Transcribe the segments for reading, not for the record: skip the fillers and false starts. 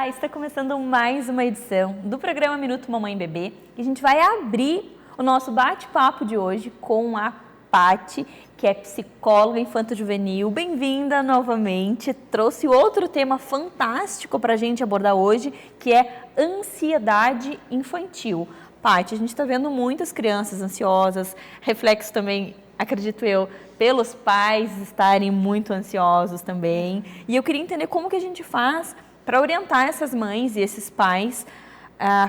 Olá, está começando mais uma edição do programa Minuto Mamãe e Bebê e a gente vai abrir o nosso bate-papo de hoje com a Paty, que é psicóloga infanto-juvenil. Bem-vinda novamente, trouxe outro tema fantástico para a gente abordar hoje, que é ansiedade infantil. Paty, a gente está vendo muitas crianças ansiosas, reflexo também, acredito eu, pelos pais estarem muito ansiosos também. E eu queria entender como que a gente faz para orientar essas mães e esses pais a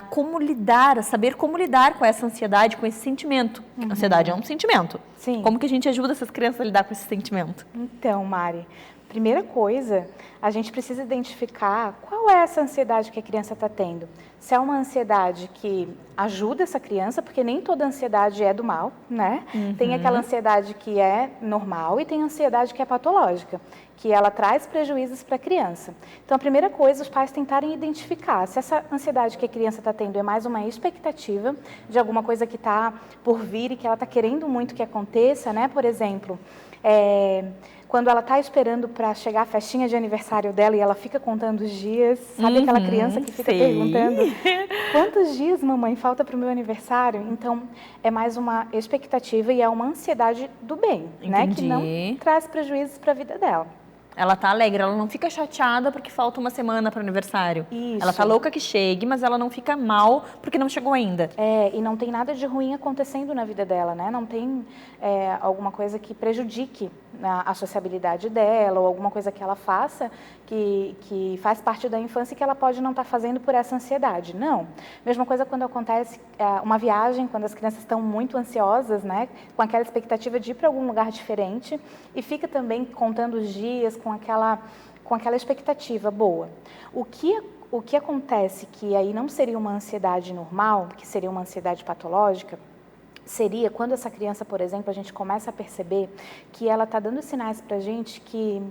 saber como lidar com essa ansiedade, com esse sentimento. Ansiedade é um sentimento. Sim. Como que a gente ajuda essas crianças a lidar com esse sentimento? Então, Mari, primeira coisa, a gente precisa identificar qual é essa ansiedade que a criança está tendo. Se é uma ansiedade que ajuda essa criança, porque nem toda ansiedade é do mal, né? Tem aquela ansiedade que é normal e tem ansiedade que é patológica, que ela traz prejuízos para a criança. Então, a primeira coisa, os pais tentarem identificar se essa ansiedade que a criança está tendo é mais uma expectativa de alguma coisa que está por vir e que ela está querendo muito que aconteça, né? Por exemplo, quando ela está esperando para chegar a festinha de aniversário dela e ela fica contando os dias, sabe aquela criança que fica perguntando quantos dias, mamãe, falta para o meu aniversário? Então, é mais uma expectativa e é uma ansiedade do bem, né? Que não traz prejuízos para a vida dela. Ela tá alegre, ela não fica chateada porque falta uma semana para o aniversário. Isso. Ela tá louca que chegue, mas ela não fica mal porque não chegou ainda. E não tem nada de ruim acontecendo na vida dela, né? Não tem alguma coisa que prejudique a sociabilidade dela ou alguma coisa que ela faça que faz parte da infância e que ela pode não estar fazendo por essa ansiedade. Não. Mesma coisa quando acontece uma viagem, quando as crianças estão muito ansiosas, né? Com aquela expectativa de ir para algum lugar diferente e fica também contando os dias com aquela expectativa boa. O que acontece que aí não seria uma ansiedade normal, que seria uma ansiedade patológica, seria quando essa criança, por exemplo, a gente começa a perceber que ela está dando sinais para a gente que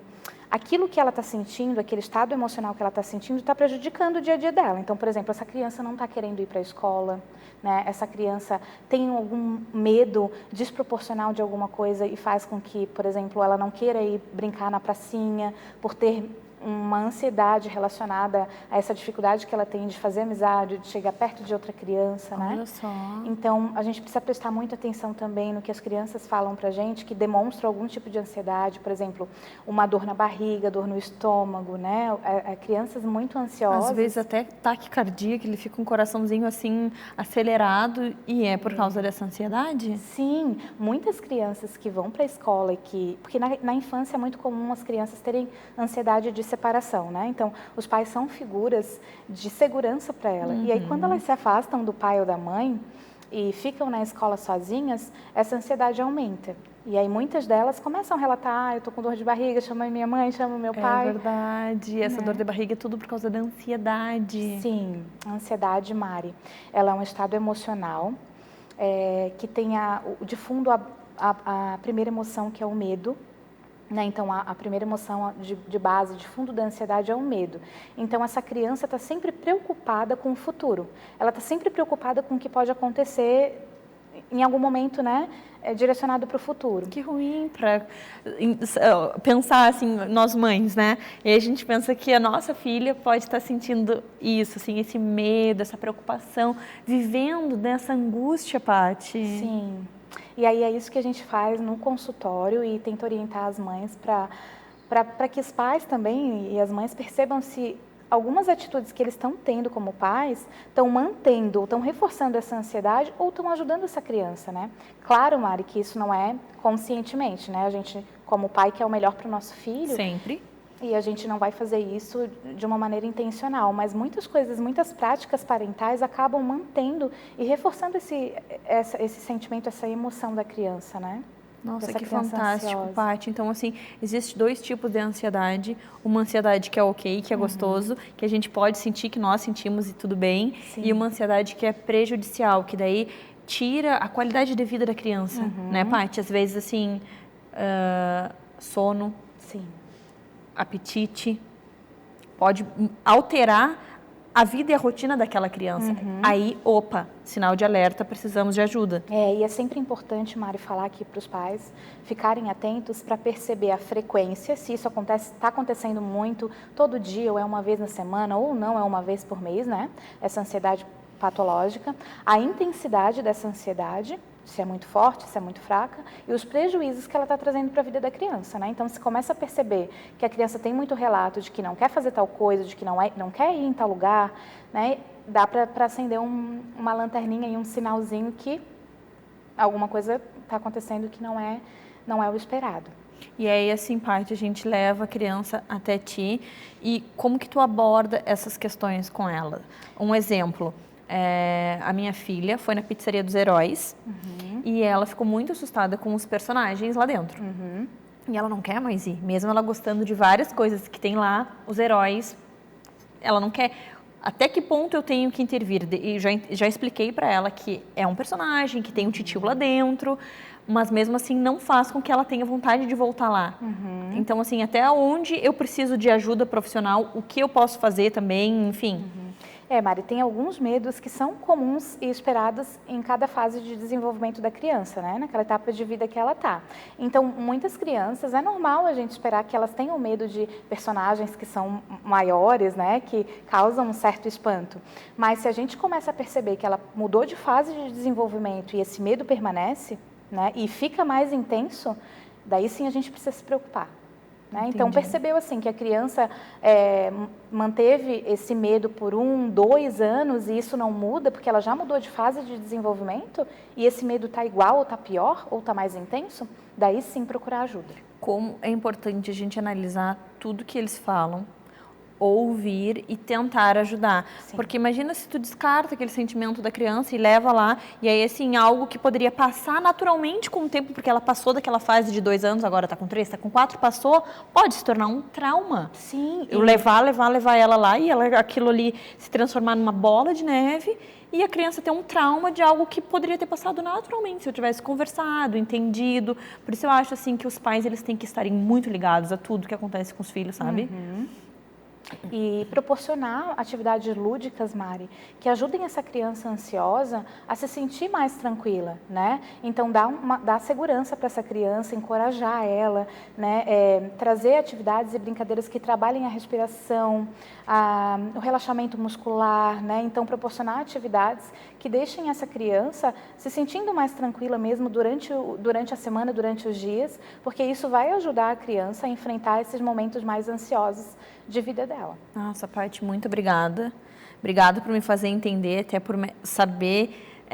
aquilo que ela está sentindo, aquele estado emocional que ela está sentindo, está prejudicando o dia a dia dela. Então, por exemplo, essa criança não está querendo ir para a escola, né? Essa criança tem algum medo desproporcional de alguma coisa e faz com que, por exemplo, ela não queira ir brincar na pracinha, por ter uma ansiedade relacionada a essa dificuldade que ela tem de fazer amizade, de chegar perto de outra criança, né? Olha só. Então, a gente precisa prestar muita atenção também no que as crianças falam pra gente, que demonstram algum tipo de ansiedade, por exemplo, uma dor na barriga, dor no estômago, né? Crianças muito ansiosas. Às vezes até taquicardia, que ele fica com um coraçãozinho assim acelerado e é por causa dessa ansiedade? Sim, muitas crianças que vão para a escola porque na infância é muito comum as crianças terem ansiedade de separação, né? Então, os pais são figuras de segurança para ela. E aí, quando elas se afastam do pai ou da mãe e ficam na escola sozinhas, essa ansiedade aumenta. E aí, muitas delas começam a relatar, eu tô com dor de barriga, chama minha mãe, chama meu pai. É verdade, essa dor de barriga é tudo por causa da ansiedade. Sim, a ansiedade, Mari, ela é um estado emocional que tem de fundo a primeira emoção, que é o medo. Então, a primeira emoção de base, de fundo da ansiedade é o medo. Então, essa criança está sempre preocupada com o futuro. Ela está sempre preocupada com o que pode acontecer em algum momento, né? Direcionado para o futuro. Que ruim para pensar assim, nós mães, né? E aí a gente pensa que a nossa filha pode estar sentindo isso, assim, esse medo, essa preocupação, vivendo nessa angústia, Paty. Sim. E aí é isso que a gente faz no consultório e tenta orientar as mães para que os pais também e as mães percebam se algumas atitudes que eles estão tendo como pais estão mantendo, estão reforçando essa ansiedade ou estão ajudando essa criança, né? Claro, Mari, que isso não é conscientemente, né? A gente, como pai, quer o melhor para o nosso filho. Sempre. E a gente não vai fazer isso de uma maneira intencional, mas muitas coisas, muitas práticas parentais acabam mantendo e reforçando esse sentimento, essa emoção da criança, né? Nossa, dessa que criança fantástico, ansiosa. Paty. Então, assim, existem dois tipos de ansiedade. Uma ansiedade que é ok, que é gostoso, que a gente pode sentir, que nós sentimos e tudo bem. Sim. E uma ansiedade que é prejudicial, que daí tira a qualidade de vida da criança, né, Paty? Às vezes, assim, sono, Sim. apetite, pode alterar a vida e a rotina daquela criança. Aí, opa, sinal de alerta, precisamos de ajuda. E é sempre importante, Mari, falar aqui para os pais ficarem atentos para perceber a frequência, se isso está acontecendo muito, todo dia, ou é uma vez na semana, ou não é uma vez por mês, né? Essa ansiedade patológica, a intensidade dessa ansiedade, se é muito forte, se é muito fraca, e os prejuízos que ela está trazendo para a vida da criança, né? Então, se começa a perceber que a criança tem muito relato de que não quer fazer tal coisa, de que não quer ir em tal lugar, né? Dá para acender uma lanterninha e um sinalzinho que alguma coisa está acontecendo que não é o esperado. E aí, assim, Paty, a gente leva a criança até ti e como que tu aborda essas questões com ela? Um exemplo, a minha filha foi na Pizzaria dos Heróis e ela ficou muito assustada com os personagens lá dentro. E ela não quer mais ir, mesmo ela gostando de várias coisas que tem lá, os heróis, ela não quer. Até que ponto eu tenho que intervir? E já expliquei para ela que é um personagem, que tem um titio lá dentro, mas mesmo assim não faz com que ela tenha vontade de voltar lá. Então, assim, até onde eu preciso de ajuda profissional, o que eu posso fazer também, enfim. Mari, tem alguns medos que são comuns e esperados em cada fase de desenvolvimento da criança, né? Naquela etapa de vida que ela está. Então, muitas crianças, é normal a gente esperar que elas tenham medo de personagens que são maiores, né? Que causam um certo espanto. Mas se a gente começa a perceber que ela mudou de fase de desenvolvimento e esse medo permanece, né? E fica mais intenso, daí sim a gente precisa se preocupar. Então, percebeu assim que a criança manteve esse medo por 1, 2 anos e isso não muda porque ela já mudou de fase de desenvolvimento e esse medo está igual ou está pior ou está mais intenso, daí sim procurar ajuda. Como é importante a gente analisar tudo que eles falam, ouvir e tentar ajudar. Sim. Porque imagina se tu descarta aquele sentimento da criança e leva lá, e aí assim, algo que poderia passar naturalmente com o tempo, porque ela passou daquela fase de 2 anos, agora tá com 3, tá com 4, passou, pode se tornar um trauma. Sim. Eu levar ela lá e aquilo ali se transformar numa bola de neve e a criança ter um trauma de algo que poderia ter passado naturalmente, se eu tivesse conversado, entendido. Por isso eu acho assim que os pais, eles têm que estarem muito ligados a tudo que acontece com os filhos, sabe? E proporcionar atividades lúdicas, Mari, que ajudem essa criança ansiosa a se sentir mais tranquila, né? Então, dar segurança para essa criança, encorajar ela, né? Trazer atividades e brincadeiras que trabalhem a respiração, o relaxamento muscular, né? Então, proporcionar atividades que deixem essa criança se sentindo mais tranquila mesmo durante a semana, durante os dias, porque isso vai ajudar a criança a enfrentar esses momentos mais ansiosos de vida dela. Nossa, Paty, muito obrigada. Obrigada por me fazer entender, até por saber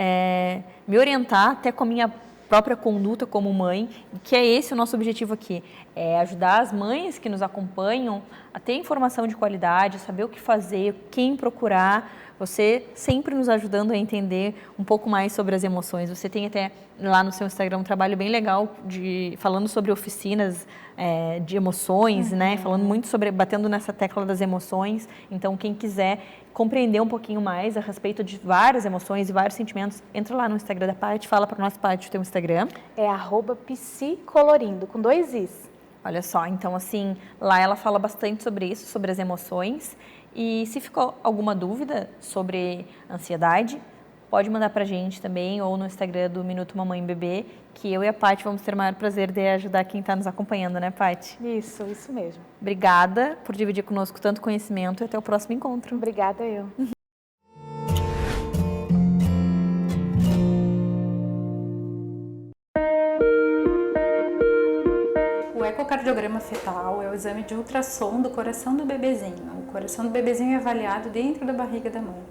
me orientar até com a minha própria conduta como mãe, que é esse o nosso objetivo aqui, é ajudar as mães que nos acompanham a ter informação de qualidade, saber o que fazer, quem procurar. Você sempre nos ajudando a entender um pouco mais sobre as emoções. Você tem até lá no seu Instagram um trabalho bem legal falando sobre oficinas de emoções, né? Falando muito batendo nessa tecla das emoções. Então, quem quiser compreender um pouquinho mais a respeito de várias emoções e vários sentimentos, entra lá no Instagram da Paty, fala para nós, Paty, o teu Instagram. É @psicolorindo, com 2 Is. Olha só, então assim, lá ela fala bastante sobre isso, sobre as emoções. E se ficou alguma dúvida sobre ansiedade, pode mandar pra gente também, ou no Instagram do Minuto Mamãe Bebê, que eu e a Paty vamos ter o maior prazer de ajudar quem está nos acompanhando, né, Paty? Isso mesmo. Obrigada por dividir conosco tanto conhecimento e até o próximo encontro. Obrigada eu. O ecocardiograma fetal é o exame de ultrassom do coração do bebezinho. O coração do bebezinho é avaliado dentro da barriga da mãe.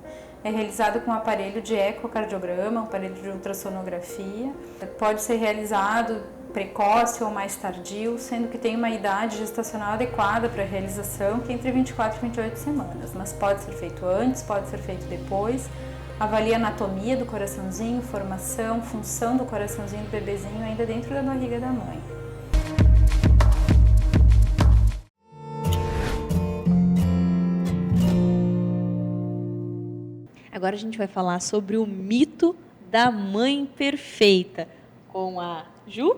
É realizado com um aparelho de ecocardiograma, um aparelho de ultrassonografia. Pode ser realizado precoce ou mais tardio, sendo que tem uma idade gestacional adequada para a realização, que é entre 24 e 28 semanas. Mas pode ser feito antes, pode ser feito depois. Avalia a anatomia do coraçãozinho, formação, função do coraçãozinho do bebezinho ainda dentro da barriga da mãe. Agora a gente vai falar sobre o mito da mãe perfeita, com a Ju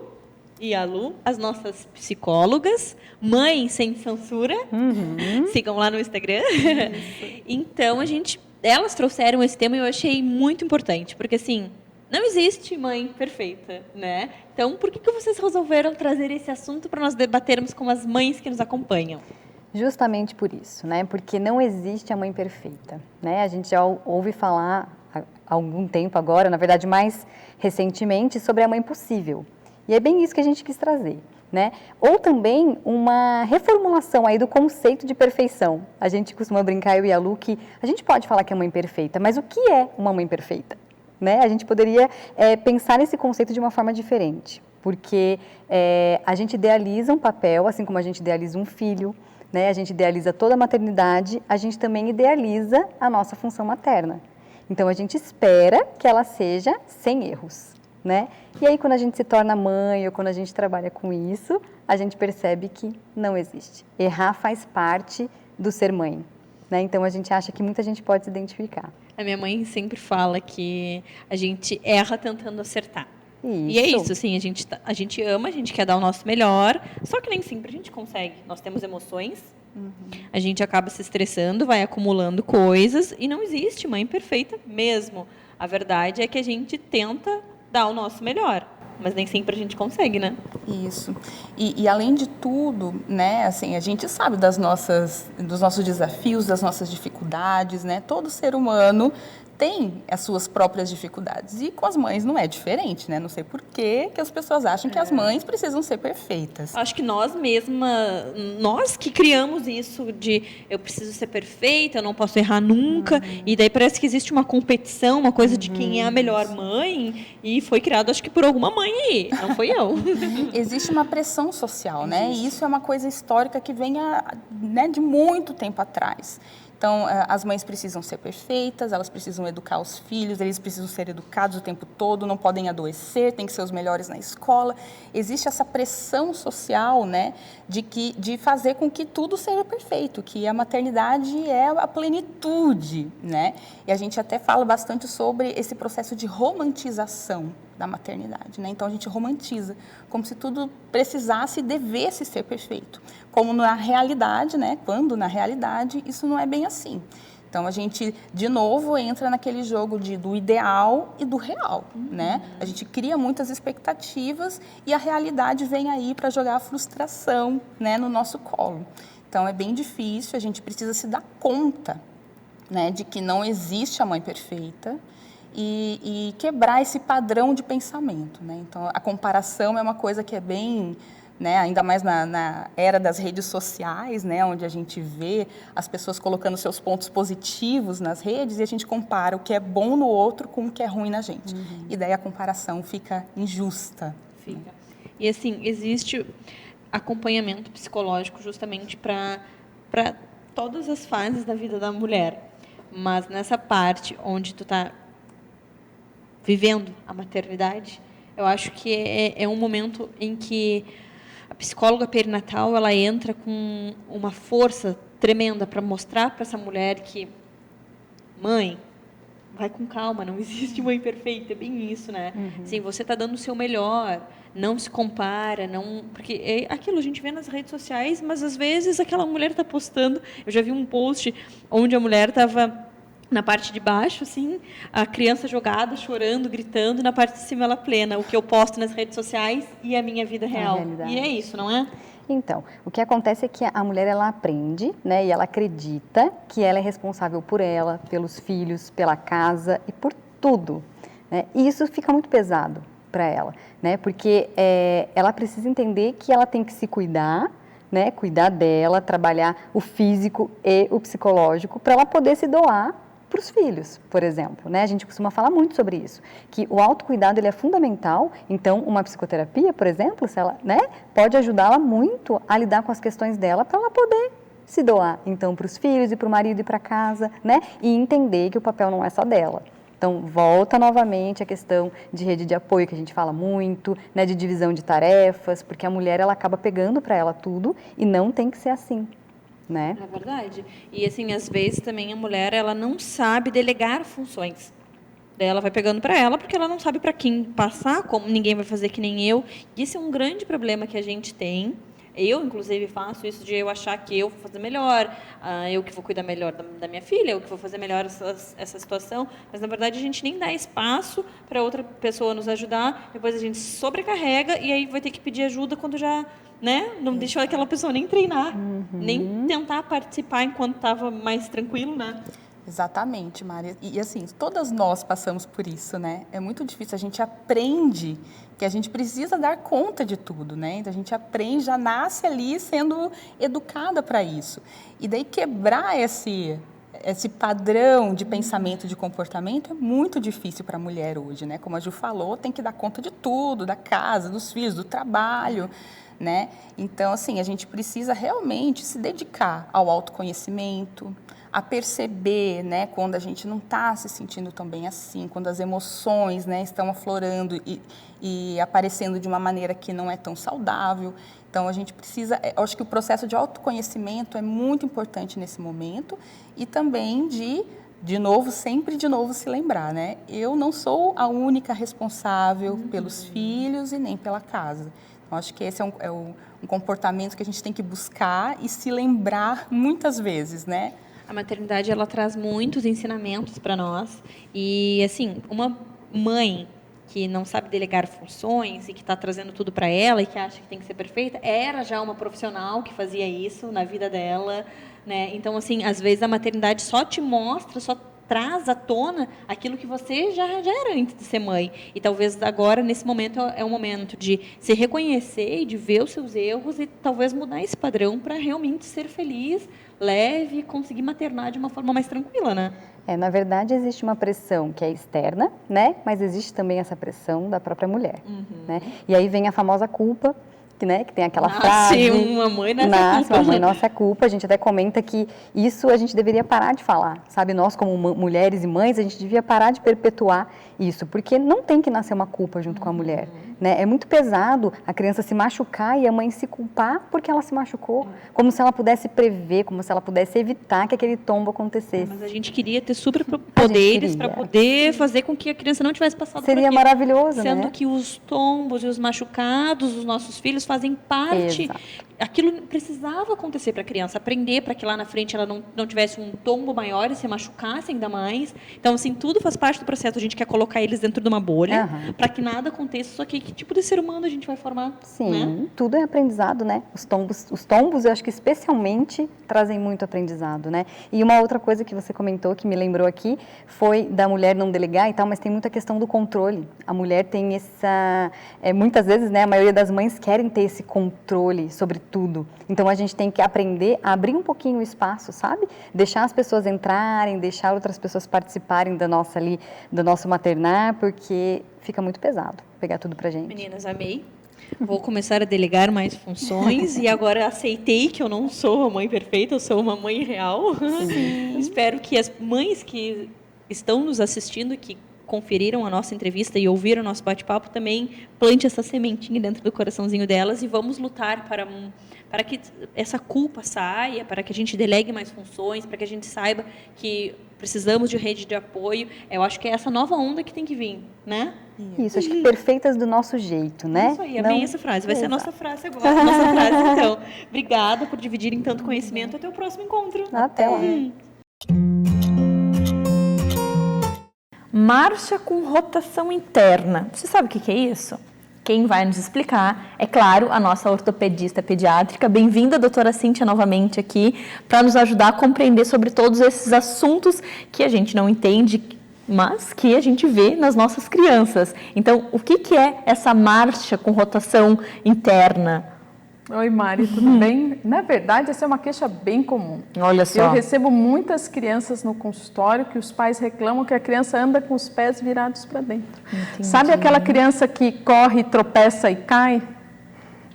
e a Lu, as nossas psicólogas, Mãe Sem Censura. Sigam lá no Instagram. Então, elas trouxeram esse tema e eu achei muito importante, porque assim, não existe mãe perfeita, né? Então, por que vocês resolveram trazer esse assunto para nós debatermos com as mães que nos acompanham? Justamente por isso, né? Porque não existe a mãe perfeita, né? A gente já ouve falar há algum tempo agora, na verdade mais recentemente, sobre a mãe possível. E é bem isso que a gente quis trazer, né? Ou também uma reformulação aí do conceito de perfeição. A gente costuma brincar, eu e a Lu, que a gente pode falar que é mãe perfeita, mas o que é uma mãe perfeita? Né? A gente poderia pensar nesse conceito de uma forma diferente, porque a gente idealiza um papel, assim como a gente idealiza um filho, né? A gente idealiza toda a maternidade, a gente também idealiza a nossa função materna. Então, a gente espera que ela seja sem erros, né? E aí, quando a gente se torna mãe ou quando a gente trabalha com isso, a gente percebe que não existe. Errar faz parte do ser mãe, né? Então, a gente acha que muita gente pode se identificar. A minha mãe sempre fala que a gente erra tentando acertar. Isso. E é isso, assim, a gente ama, a gente quer dar o nosso melhor, só que nem sempre a gente consegue. Nós temos emoções, a gente acaba se estressando, vai acumulando coisas, e não existe mãe perfeita mesmo. A verdade é que a gente tenta dar o nosso melhor, mas nem sempre a gente consegue, né? Isso. E além de tudo, né, assim, a gente sabe dos nossos desafios, das nossas dificuldades, né? Todo ser humano tem as suas próprias dificuldades. E com as mães não é diferente, né? Não sei por que as pessoas acham que as mães precisam ser perfeitas. Acho que nós mesmas, nós que criamos isso de eu preciso ser perfeita, eu não posso errar nunca, e daí parece que existe uma competição, uma coisa de quem é a melhor mãe, e foi criado, acho que por alguma mãe aí, não foi eu. Existe uma pressão social, né? E isso é uma coisa histórica que vem né, de muito tempo atrás. Então, as mães precisam ser perfeitas, elas precisam educar os filhos, eles precisam ser educados o tempo todo, não podem adoecer, têm que ser os melhores na escola. Existe essa pressão social, né, de fazer com que tudo seja perfeito, que a maternidade é a plenitude, né? E a gente até fala bastante sobre esse processo de romantização da maternidade, né? Então, a gente romantiza, como se tudo precisasse e devesse ser perfeito. Como na realidade, né? Quando na realidade isso não é bem assim. Então, a gente, de novo, entra naquele jogo do ideal e do real, né? A gente cria muitas expectativas e a realidade vem aí para jogar a frustração, né, no nosso colo. Então, é bem difícil, a gente precisa se dar conta, né, de que não existe a mãe perfeita, e quebrar esse padrão de pensamento, né? Então, a comparação é uma coisa que é bem, né, ainda mais na era das redes sociais, né, onde a gente vê as pessoas colocando seus pontos positivos nas redes e a gente compara o que é bom no outro com o que é ruim na gente. E daí a comparação fica injusta. Fica. E assim, existe acompanhamento psicológico justamente para todas as fases da vida da mulher. Mas nessa parte onde tu está vivendo a maternidade, eu acho que é um momento em que a psicóloga perinatal ela entra com uma força tremenda para mostrar para essa mulher que, mãe, vai com calma, não existe mãe perfeita, é bem isso, né? Sim, você está dando o seu melhor, não se compara, não, porque é aquilo a gente vê nas redes sociais, mas às vezes aquela mulher está postando, eu já vi um post onde a mulher estava na parte de baixo, assim, a criança jogada, chorando, gritando, na parte de cima ela plena, o que eu posto nas redes sociais e a minha vida real. E é isso, não é? Então, o que acontece é que a mulher, ela aprende, né, e ela acredita que ela é responsável por ela, pelos filhos, pela casa e por tudo, né? E isso fica muito pesado para ela, né, porque ela precisa entender que ela tem que se cuidar, né, cuidar dela, trabalhar o físico e o psicológico para ela poder se doar para os filhos, por exemplo, né? A gente costuma falar muito sobre isso, que o autocuidado ele é fundamental. Então, uma psicoterapia, por exemplo, se ela, né, pode ajudá-la muito a lidar com as questões dela para ela poder se doar, então, para os filhos e para o marido e para casa, né? E entender que o papel não é só dela. Então, volta novamente a questão de rede de apoio, que a gente fala muito, né, de divisão de tarefas, porque a mulher ela acaba pegando para ela tudo e não tem que ser assim. Né? É verdade. E assim, às vezes também a mulher ela não sabe delegar funções. Daí ela vai pegando para ela, porque ela não sabe para quem passar, como ninguém vai fazer que nem eu. E esse é um grande problema que a gente tem. Eu, inclusive, faço isso de eu achar que eu vou fazer melhor, eu que vou cuidar melhor da minha filha, eu que vou fazer melhor essa situação. Mas, na verdade, a gente nem dá espaço para outra pessoa nos ajudar. Depois a gente sobrecarrega e aí vai ter que pedir ajuda quando já, né, não deixou aquela pessoa nem treinar, nem tentar participar enquanto estava mais tranquilo, né? Exatamente, Maria. E assim, todas nós passamos por isso, né? É muito difícil. A gente aprende que a gente precisa dar conta de tudo, né? Então, a gente aprende, já nasce ali sendo educada para isso. E daí quebrar esse padrão de pensamento, de comportamento é muito difícil para a mulher hoje, né? Como a Ju falou, tem que dar conta de tudo, da casa, dos filhos, do trabalho, né? Então, assim, a gente precisa realmente se dedicar ao autoconhecimento, a perceber, né, quando a gente não está se sentindo tão bem assim, quando as emoções, né, estão aflorando e aparecendo de uma maneira que não é tão saudável. Então, a gente precisa, eu acho que o processo de autoconhecimento é muito importante nesse momento e também de novo, sempre de novo se lembrar, né? Eu não sou a única responsável pelos filhos e nem pela casa. Então, acho que esse é um comportamento que a gente tem que buscar e se lembrar muitas vezes, né? A maternidade, ela traz muitos ensinamentos para nós. E, assim, uma mãe que não sabe delegar funções e que está trazendo tudo para ela e que acha que tem que ser perfeita, era já uma profissional que fazia isso na vida dela, né? Então, assim, às vezes a maternidade só te mostra, só traz à tona aquilo que você já era antes de ser mãe. E talvez agora, nesse momento, é o momento de se reconhecer e de ver os seus erros e talvez mudar esse padrão para realmente ser feliz, leve e conseguir maternar de uma forma mais tranquila, né? Na verdade, existe uma pressão que é externa, né? Mas existe também essa pressão da própria mulher, né? E aí vem a famosa culpa, né, que tem aquela frase, uma mãe nossa culpa. Uma mãe nossa culpa. A gente até comenta que isso a gente deveria parar de falar, sabe? Nós, como mulheres e mães, a gente devia parar de perpetuar isso, porque não tem que nascer uma culpa junto com a mulher, né? É muito pesado a criança se machucar e a mãe se culpar porque ela se machucou, como se ela pudesse prever, como se ela pudesse evitar que aquele tombo acontecesse. Mas a gente queria ter superpoderes para poder fazer com que a criança não tivesse passado por aquilo. Seria maravilhoso, sendo né? que os tombos e os machucados dos nossos filhos fazem parte. Exato. Aquilo precisava acontecer para a criança, aprender para que lá na frente ela não tivesse um tombo maior e se machucasse ainda mais. Então, assim, tudo faz parte do processo. A gente quer colocar eles dentro de uma bolha para que nada aconteça. Só que tipo de ser humano a gente vai formar? Sim, né? Tudo é aprendizado, né? Os tombos, eu acho que especialmente trazem muito aprendizado, né? E uma outra coisa que você comentou, que me lembrou aqui, foi da mulher não delegar e tal, mas tem muita questão do controle. A mulher tem essa... muitas vezes, né, a maioria das mães querem ter esse controle sobre tudo. Então, a gente tem que aprender a abrir um pouquinho o espaço, sabe? Deixar as pessoas entrarem, deixar outras pessoas participarem do nosso maternar, porque fica muito pesado pegar tudo pra gente. Meninas, amei. Vou começar a delegar mais funções e agora aceitei que eu não sou a mãe perfeita, eu sou uma mãe real. Espero que as mães que estão nos assistindo, que conferiram a nossa entrevista e ouviram o nosso bate-papo, também plante essa sementinha dentro do coraçãozinho delas e vamos lutar para que essa culpa saia, para que a gente delegue mais funções, para que a gente saiba que precisamos de rede de apoio. Eu acho que é essa nova onda que tem que vir, né? Isso, acho que perfeitas do nosso jeito, né? Isso aí, amei essa frase. Vai ser a nossa frase agora. A nossa frase, então. Obrigada por dividirem tanto conhecimento. Até o próximo encontro. Até lá. Marcha com rotação interna. Você sabe o que é isso? Quem vai nos explicar é, claro, a nossa ortopedista pediátrica. Bem-vinda, doutora Cíntia, novamente aqui, para nos ajudar a compreender sobre todos esses assuntos que a gente não entende, mas que a gente vê nas nossas crianças. Então, o que é essa marcha com rotação interna? Oi, Mari, tudo bem? Na verdade, essa é uma queixa bem comum. Olha só. Eu recebo muitas crianças no consultório que os pais reclamam que a criança anda com os pés virados para dentro. Entendi. Sabe aquela criança que corre, tropeça e cai?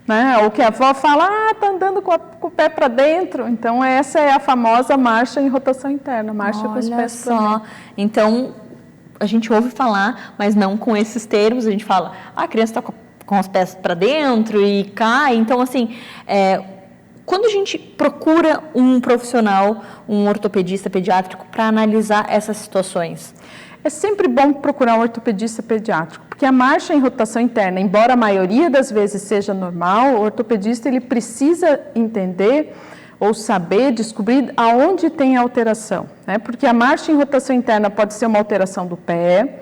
Né? Ou que a avó fala, tá andando com o pé para dentro. Então, essa é a famosa marcha em rotação interna, marcha com os pés para dentro. Então, a gente ouve falar, mas não com esses termos. A gente fala, a criança está com os pés para dentro e cai. Então, assim, Quando a gente procura um profissional, um ortopedista pediátrico, para analisar essas situações? É sempre bom procurar um ortopedista pediátrico, porque a marcha em rotação interna, embora a maioria das vezes seja normal, o ortopedista ele precisa entender ou saber, descobrir aonde tem alteração, né? Porque a marcha em rotação interna pode ser uma alteração do pé,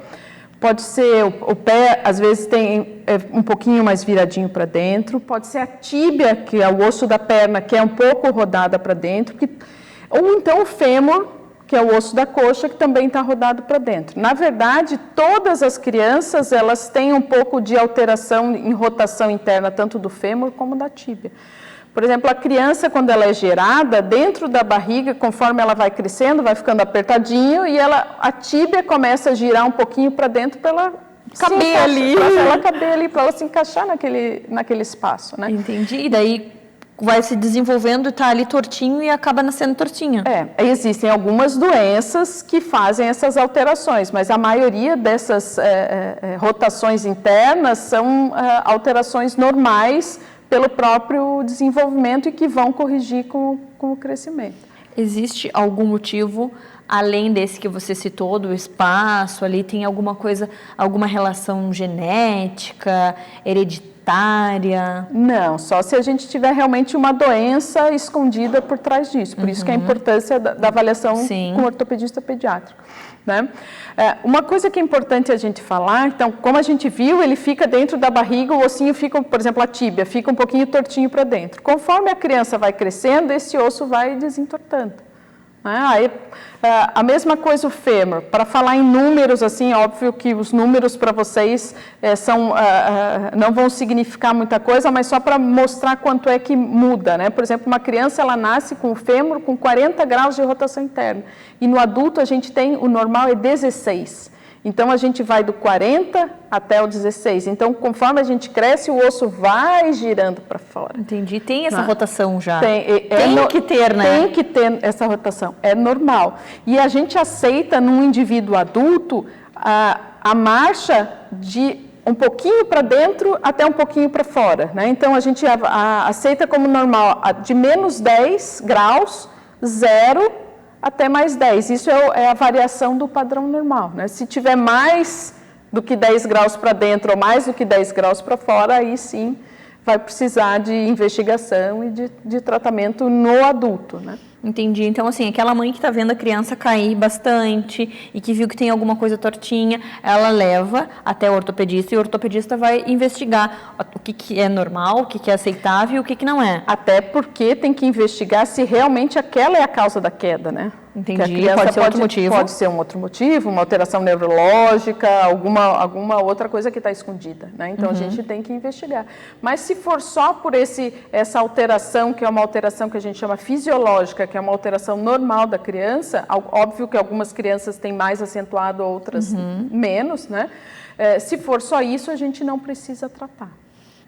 pode ser o pé, às vezes, tem um pouquinho mais viradinho para dentro, pode ser a tíbia, que é o osso da perna, que é um pouco rodada para dentro, ou então o fêmur, que é o osso da coxa, que também está rodado para dentro. Na verdade, todas as crianças, elas têm um pouco de alteração em rotação interna, tanto do fêmur como da tíbia. Por exemplo, a criança, quando ela é gerada, dentro da barriga, conforme ela vai crescendo, vai ficando apertadinho, e a tíbia começa a girar um pouquinho para dentro para ela caber ali, para ela se encaixar naquele espaço, né? Entendi. E daí vai se desenvolvendo, está ali tortinho e acaba nascendo tortinha. Existem algumas doenças que fazem essas alterações, mas a maioria dessas rotações internas são alterações normais pelo próprio desenvolvimento e que vão corrigir com o crescimento. Existe algum motivo, além desse que você citou, do espaço, ali tem alguma coisa, alguma relação genética, hereditária? Não, só se a gente tiver realmente uma doença escondida por trás disso. Por isso que a importância da avaliação com o ortopedista pediátrico, né? Uma coisa que é importante a gente falar, então, como a gente viu, ele fica dentro da barriga, o ossinho fica, por exemplo, a tíbia, fica um pouquinho tortinho para dentro. Conforme a criança vai crescendo, esse osso vai desentortando. Aí, a mesma coisa o fêmur. Para falar em números, assim, óbvio que os números para vocês não vão significar muita coisa, mas só para mostrar quanto é que muda, né? Por exemplo, uma criança, ela nasce com o fêmur com 40 graus de rotação interna. E no adulto, a gente tem, o normal é 16. Então, a gente vai do 40 até o 16. Então, conforme a gente cresce, o osso vai girando para fora. Entendi. Tem essa rotação já? Tem que ter, né? Tem que ter essa rotação. É normal. E a gente aceita, num indivíduo adulto, a marcha de um pouquinho para dentro até um pouquinho para fora, né? Então, a gente aceita como normal de menos 10 graus, 0 até mais 10. Isso é a variação do padrão normal, né? Se tiver mais do que 10 graus para dentro ou mais do que 10 graus para fora, aí sim vai precisar de investigação e de tratamento no adulto, né? Entendi. Então, assim, aquela mãe que está vendo a criança cair bastante e que viu que tem alguma coisa tortinha, ela leva até o ortopedista e o ortopedista vai investigar o que é normal, o que é aceitável e o que não é. Até porque tem que investigar se realmente aquela é a causa da queda, né? Entendi. Pode ser outro motivo. Pode ser um outro motivo, uma alteração neurológica, alguma outra coisa que está escondida, né? Então, a gente tem que investigar. Mas se for só por essa alteração, que é uma alteração que a gente chama fisiológica, que é uma alteração normal da criança, óbvio que algumas crianças têm mais acentuado, outras menos, né? Se for só isso, a gente não precisa tratar.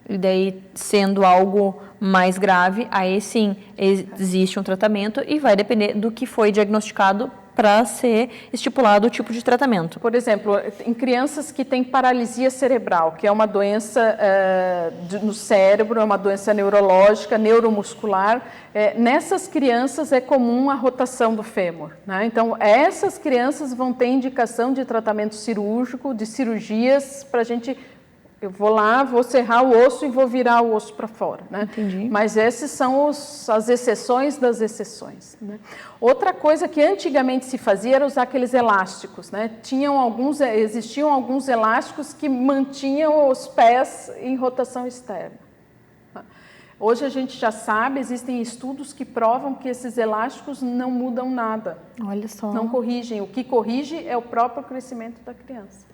E daí, sendo algo mais grave, aí sim, existe um tratamento e vai depender do que foi diagnosticado para ser estipulado o tipo de tratamento. Por exemplo, em crianças que têm paralisia cerebral, que é uma doença no cérebro, é uma doença neurológica, neuromuscular, nessas crianças é comum a rotação do fêmur, né? Então, essas crianças vão ter indicação de tratamento cirúrgico, de cirurgias, para a gente... Eu vou lá, vou serrar o osso e vou virar o osso para fora, né? Entendi. Mas essas são as exceções das exceções, né? Outra coisa que antigamente se fazia era usar aqueles elásticos, né? Existiam alguns elásticos que mantinham os pés em rotação externa. Hoje a gente já sabe, existem estudos que provam que esses elásticos não mudam nada. Olha só. Não corrigem. O que corrige é o próprio crescimento da criança.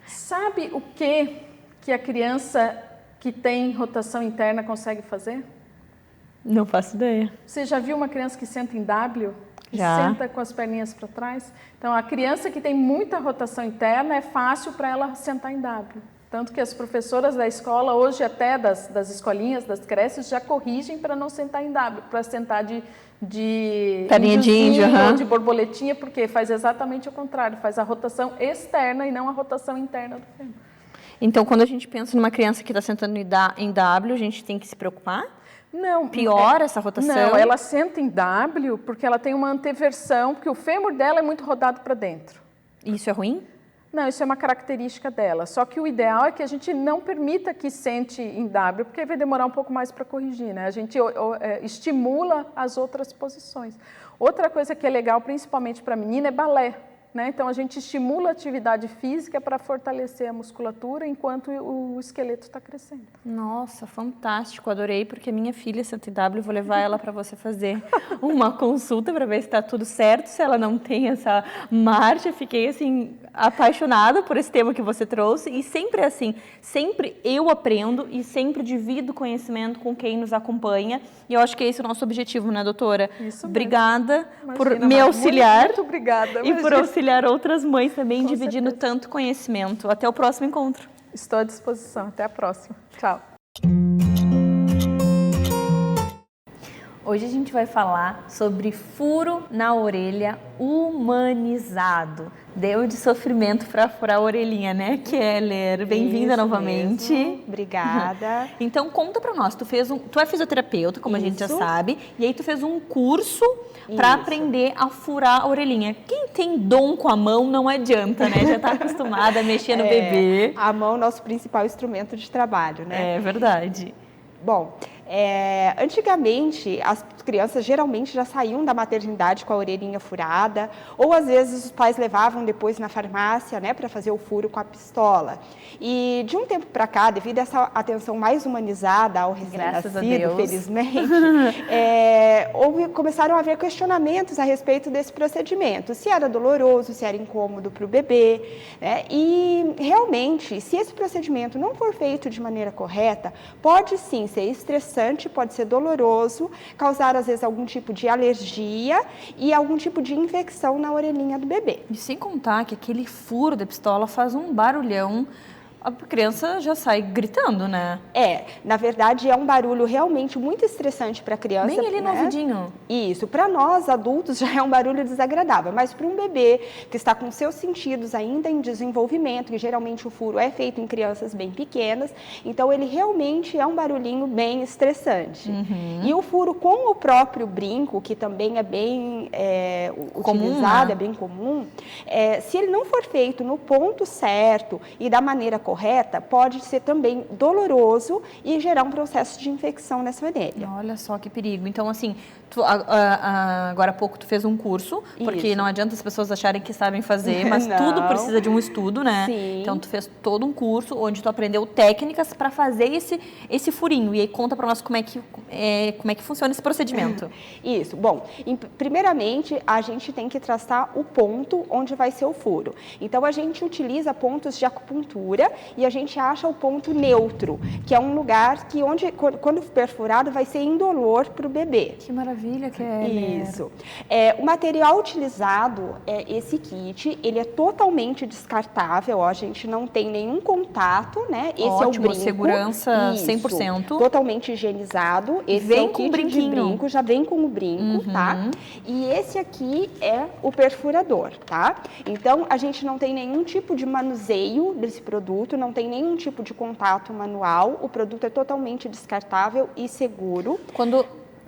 Sabe o que a criança que tem rotação interna consegue fazer? Não faço ideia. Você já viu uma criança que senta em W? Que Já. senta com as perninhas para trás? Então, a criança que tem muita rotação interna, é fácil para ela sentar em W. Tanto que as professoras da escola, hoje até das escolinhas, das creches, já corrigem para não sentar em W, para sentar de perninha de índio, ou de borboletinha, porque faz exatamente o contrário, faz a rotação externa e não a rotação interna do fêmur. Então, quando a gente pensa numa criança que está sentando em W, a gente tem que se preocupar? Não. Piora essa rotação? Não, ela senta em W porque ela tem uma anteversão, porque o fêmur dela é muito rodado para dentro. Isso é ruim? Não, isso é uma característica dela. Só que o ideal é que a gente não permita que sente em W, porque vai demorar um pouco mais para corrigir, né? A gente estimula as outras posições. Outra coisa que é legal, principalmente para menina, é balé. Né? Então, a gente estimula a atividade física para fortalecer a musculatura enquanto o esqueleto está crescendo. Nossa, fantástico, adorei, porque minha filha senta em W, vou levar ela para você fazer uma consulta para ver se está tudo certo, se ela não tem essa marcha. Fiquei, assim, apaixonada por esse tema que você trouxe e sempre é assim, sempre eu aprendo e sempre divido conhecimento com quem nos acompanha e eu acho que esse é o nosso objetivo, né, doutora? Isso mesmo. Obrigada por Imagina, me auxiliar. Muito obrigada. E por auxiliar outras mães também, com dividindo certeza. Tanto conhecimento. Até o próximo encontro. Estou à disposição. Até a próxima. Tchau. Hoje a gente vai falar sobre furo na orelha humanizado. Deu de sofrimento para furar a orelhinha, né, Keller? Bem-vinda novamente. Mesmo. Obrigada. Então, conta para nós. Tu é fisioterapeuta, como a gente já sabe, e aí tu fez um curso para aprender a furar a orelhinha. Quem tem dom com a mão não adianta, né? Já está acostumada a mexer no bebê. A mão é o nosso principal instrumento de trabalho, né? É verdade. Bom, antigamente as crianças geralmente já saíam da maternidade com a orelhinha furada, ou às vezes os pais levavam depois na farmácia, né, para fazer o furo com a pistola. E de um tempo para cá, devido a essa atenção mais humanizada ao recém-nascido, felizmente, começaram a haver questionamentos a respeito desse procedimento, se era doloroso, se era incômodo para o bebê, né? E realmente, se esse procedimento não for feito de maneira correta, pode sim ser estressante, pode ser doloroso, causar às vezes algum tipo de alergia e algum tipo de infecção na orelhinha do bebê. E sem contar que aquele furo da pistola faz um barulhão, a criança já sai gritando, né? Na verdade é um barulho realmente muito estressante para a criança. Bem ali no ouvidinho. Isso, para nós adultos já é um barulho desagradável, mas para um bebê que está com seus sentidos ainda em desenvolvimento, que geralmente o furo é feito em crianças bem pequenas, então ele realmente é um barulhinho bem estressante. E o furo com o próprio brinco, que também é bem utilizado, é bem comum, se ele não for feito no ponto certo e da maneira correta, pode ser também doloroso e gerar um processo de infecção nessa orelha. Olha só que perigo. Então, assim, agora há pouco tu fez um curso, porque não adianta as pessoas acharem que sabem fazer, mas tudo precisa de um estudo, né? Sim. Então, tu fez todo um curso onde tu aprendeu técnicas para fazer esse furinho. E aí, conta para nós como é que funciona esse procedimento. Isso. Bom, primeiramente, a gente tem que traçar o ponto onde vai ser o furo. Então, a gente utiliza pontos de acupuntura e a gente acha o ponto neutro, que é um lugar que quando perfurado vai ser indolor para o bebê. Que maravilha, Keller. Isso. O material utilizado esse kit, ele é totalmente descartável, a gente não tem nenhum contato, né? Esse ótimo, é o brinco. Segurança Isso, 100%. Totalmente higienizado. Esse vem é o com kit brinquinho. de brinco, já vem com o brinco, tá? E esse aqui é o perfurador, tá? Então, a gente não tem nenhum tipo de manuseio desse produto, não tem nenhum tipo de contato manual, o produto é totalmente descartável e seguro.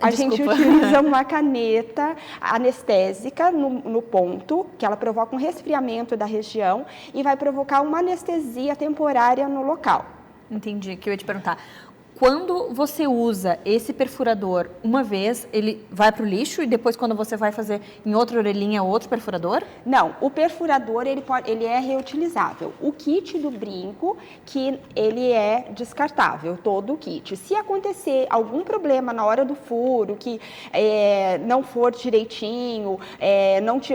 A gente utiliza uma caneta anestésica no ponto, que ela provoca um resfriamento da região e vai provocar uma anestesia temporária no local. Entendi, que eu ia te perguntar. Quando você usa esse perfurador uma vez, ele vai para o lixo e depois quando você vai fazer em outra orelhinha, outro perfurador? Não, o perfurador ele é reutilizável. O kit do brinco, que ele é descartável, todo o kit. Se acontecer algum problema na hora do furo, que não for direitinho,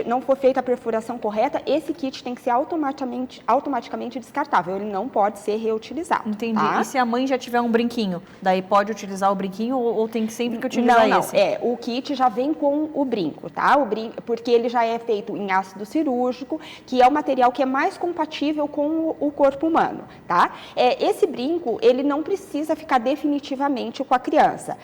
não for feita a perfuração correta, esse kit tem que ser automaticamente descartável, ele não pode ser reutilizado. Entendi. Tá? E se a mãe já tiver um brinquinho? Daí pode utilizar o brinquinho ou tem que sempre que utilizar esse? Não. O kit já vem com o brinco, tá? Porque ele já é feito em ácido cirúrgico, que é o material que é mais compatível com o corpo humano, tá? Esse brinco, ele não precisa ficar definitivamente com a criança.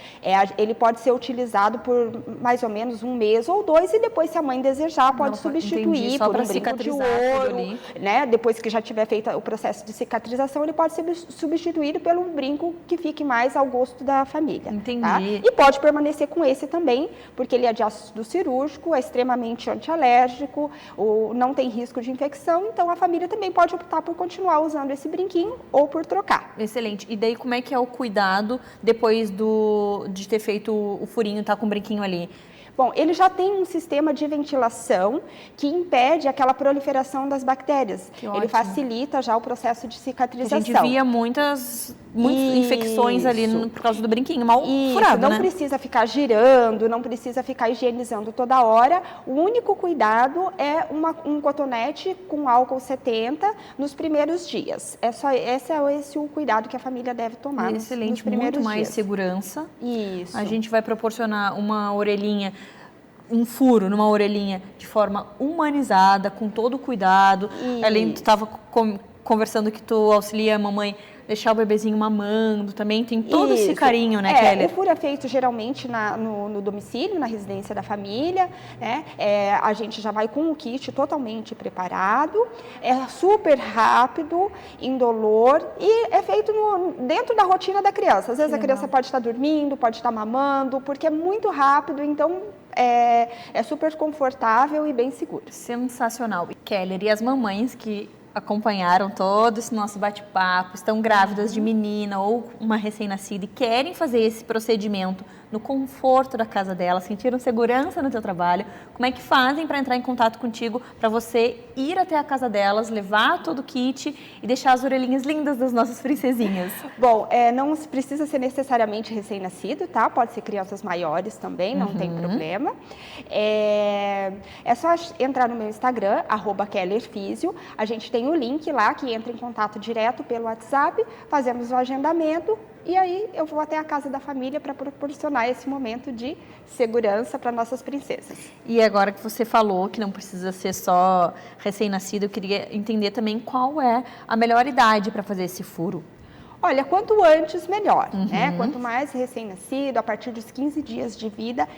Ele pode ser utilizado por mais ou menos 1 mês ou 2 e depois, se a mãe desejar, pode substituir por um brinco de ouro, né? Depois que já tiver feito o processo de cicatrização, ele pode ser substituído pelo brinco que fica fique mais ao gosto da família. Entendi. Tá? E pode permanecer com esse também, porque ele é de ácido cirúrgico, é extremamente antialérgico, não tem risco de infecção, então a família também pode optar por continuar usando esse brinquinho ou por trocar. Excelente. E daí como é que é o cuidado depois de ter feito o furinho, tá com o brinquinho ali? Bom, ele já tem um sistema de ventilação que impede aquela proliferação das bactérias. Que Ele ótimo. facilita já o processo de A cicatrização. gente via muitas infecções ali por causa do brinquinho, mal furado, não né? precisa ficar girando, não precisa ficar higienizando toda hora. O único cuidado é um cotonete com álcool 70 nos primeiros dias. Esse é o cuidado que a família deve tomar Excelente, nos primeiros muito mais dias. segurança. Isso. A gente vai proporcionar uma orelhinha, um furo numa orelhinha de forma humanizada, com todo o cuidado. Além, tu estava conversando que tu auxilia a mamãe deixar o bebezinho mamando, também tem todo esse carinho, né, Kelly? O furo é feito geralmente no domicílio, na residência da família, né? A gente já vai com o kit totalmente preparado, é super rápido, indolor e é feito dentro da rotina da criança. Às vezes a criança pode estar dormindo, pode estar mamando, porque é muito rápido, então é super confortável e bem seguro. Sensacional. Keller, e as mamães que acompanharam todo esse nosso bate-papo, estão grávidas de menina ou uma recém-nascida e querem fazer esse procedimento no conforto da casa dela, sentiram segurança no teu trabalho, como é que fazem para entrar em contato contigo, para você ir até a casa delas, levar todo o kit e deixar as orelhinhas lindas das nossas princesinhas? Bom, não precisa ser necessariamente recém-nascido, tá? Pode ser crianças maiores também, não tem problema. É só entrar no meu Instagram, @kellerfisio. A gente tem o link lá que entra em contato direto pelo WhatsApp, fazemos o agendamento e aí eu vou até a casa da família para proporcionar esse momento de segurança para nossas princesas. E agora que você falou que não precisa ser só recém-nascido, eu queria entender também qual é a melhor idade para fazer esse furo. Olha, quanto antes, melhor, né? Quanto mais recém-nascido, a partir dos 15 dias de vida,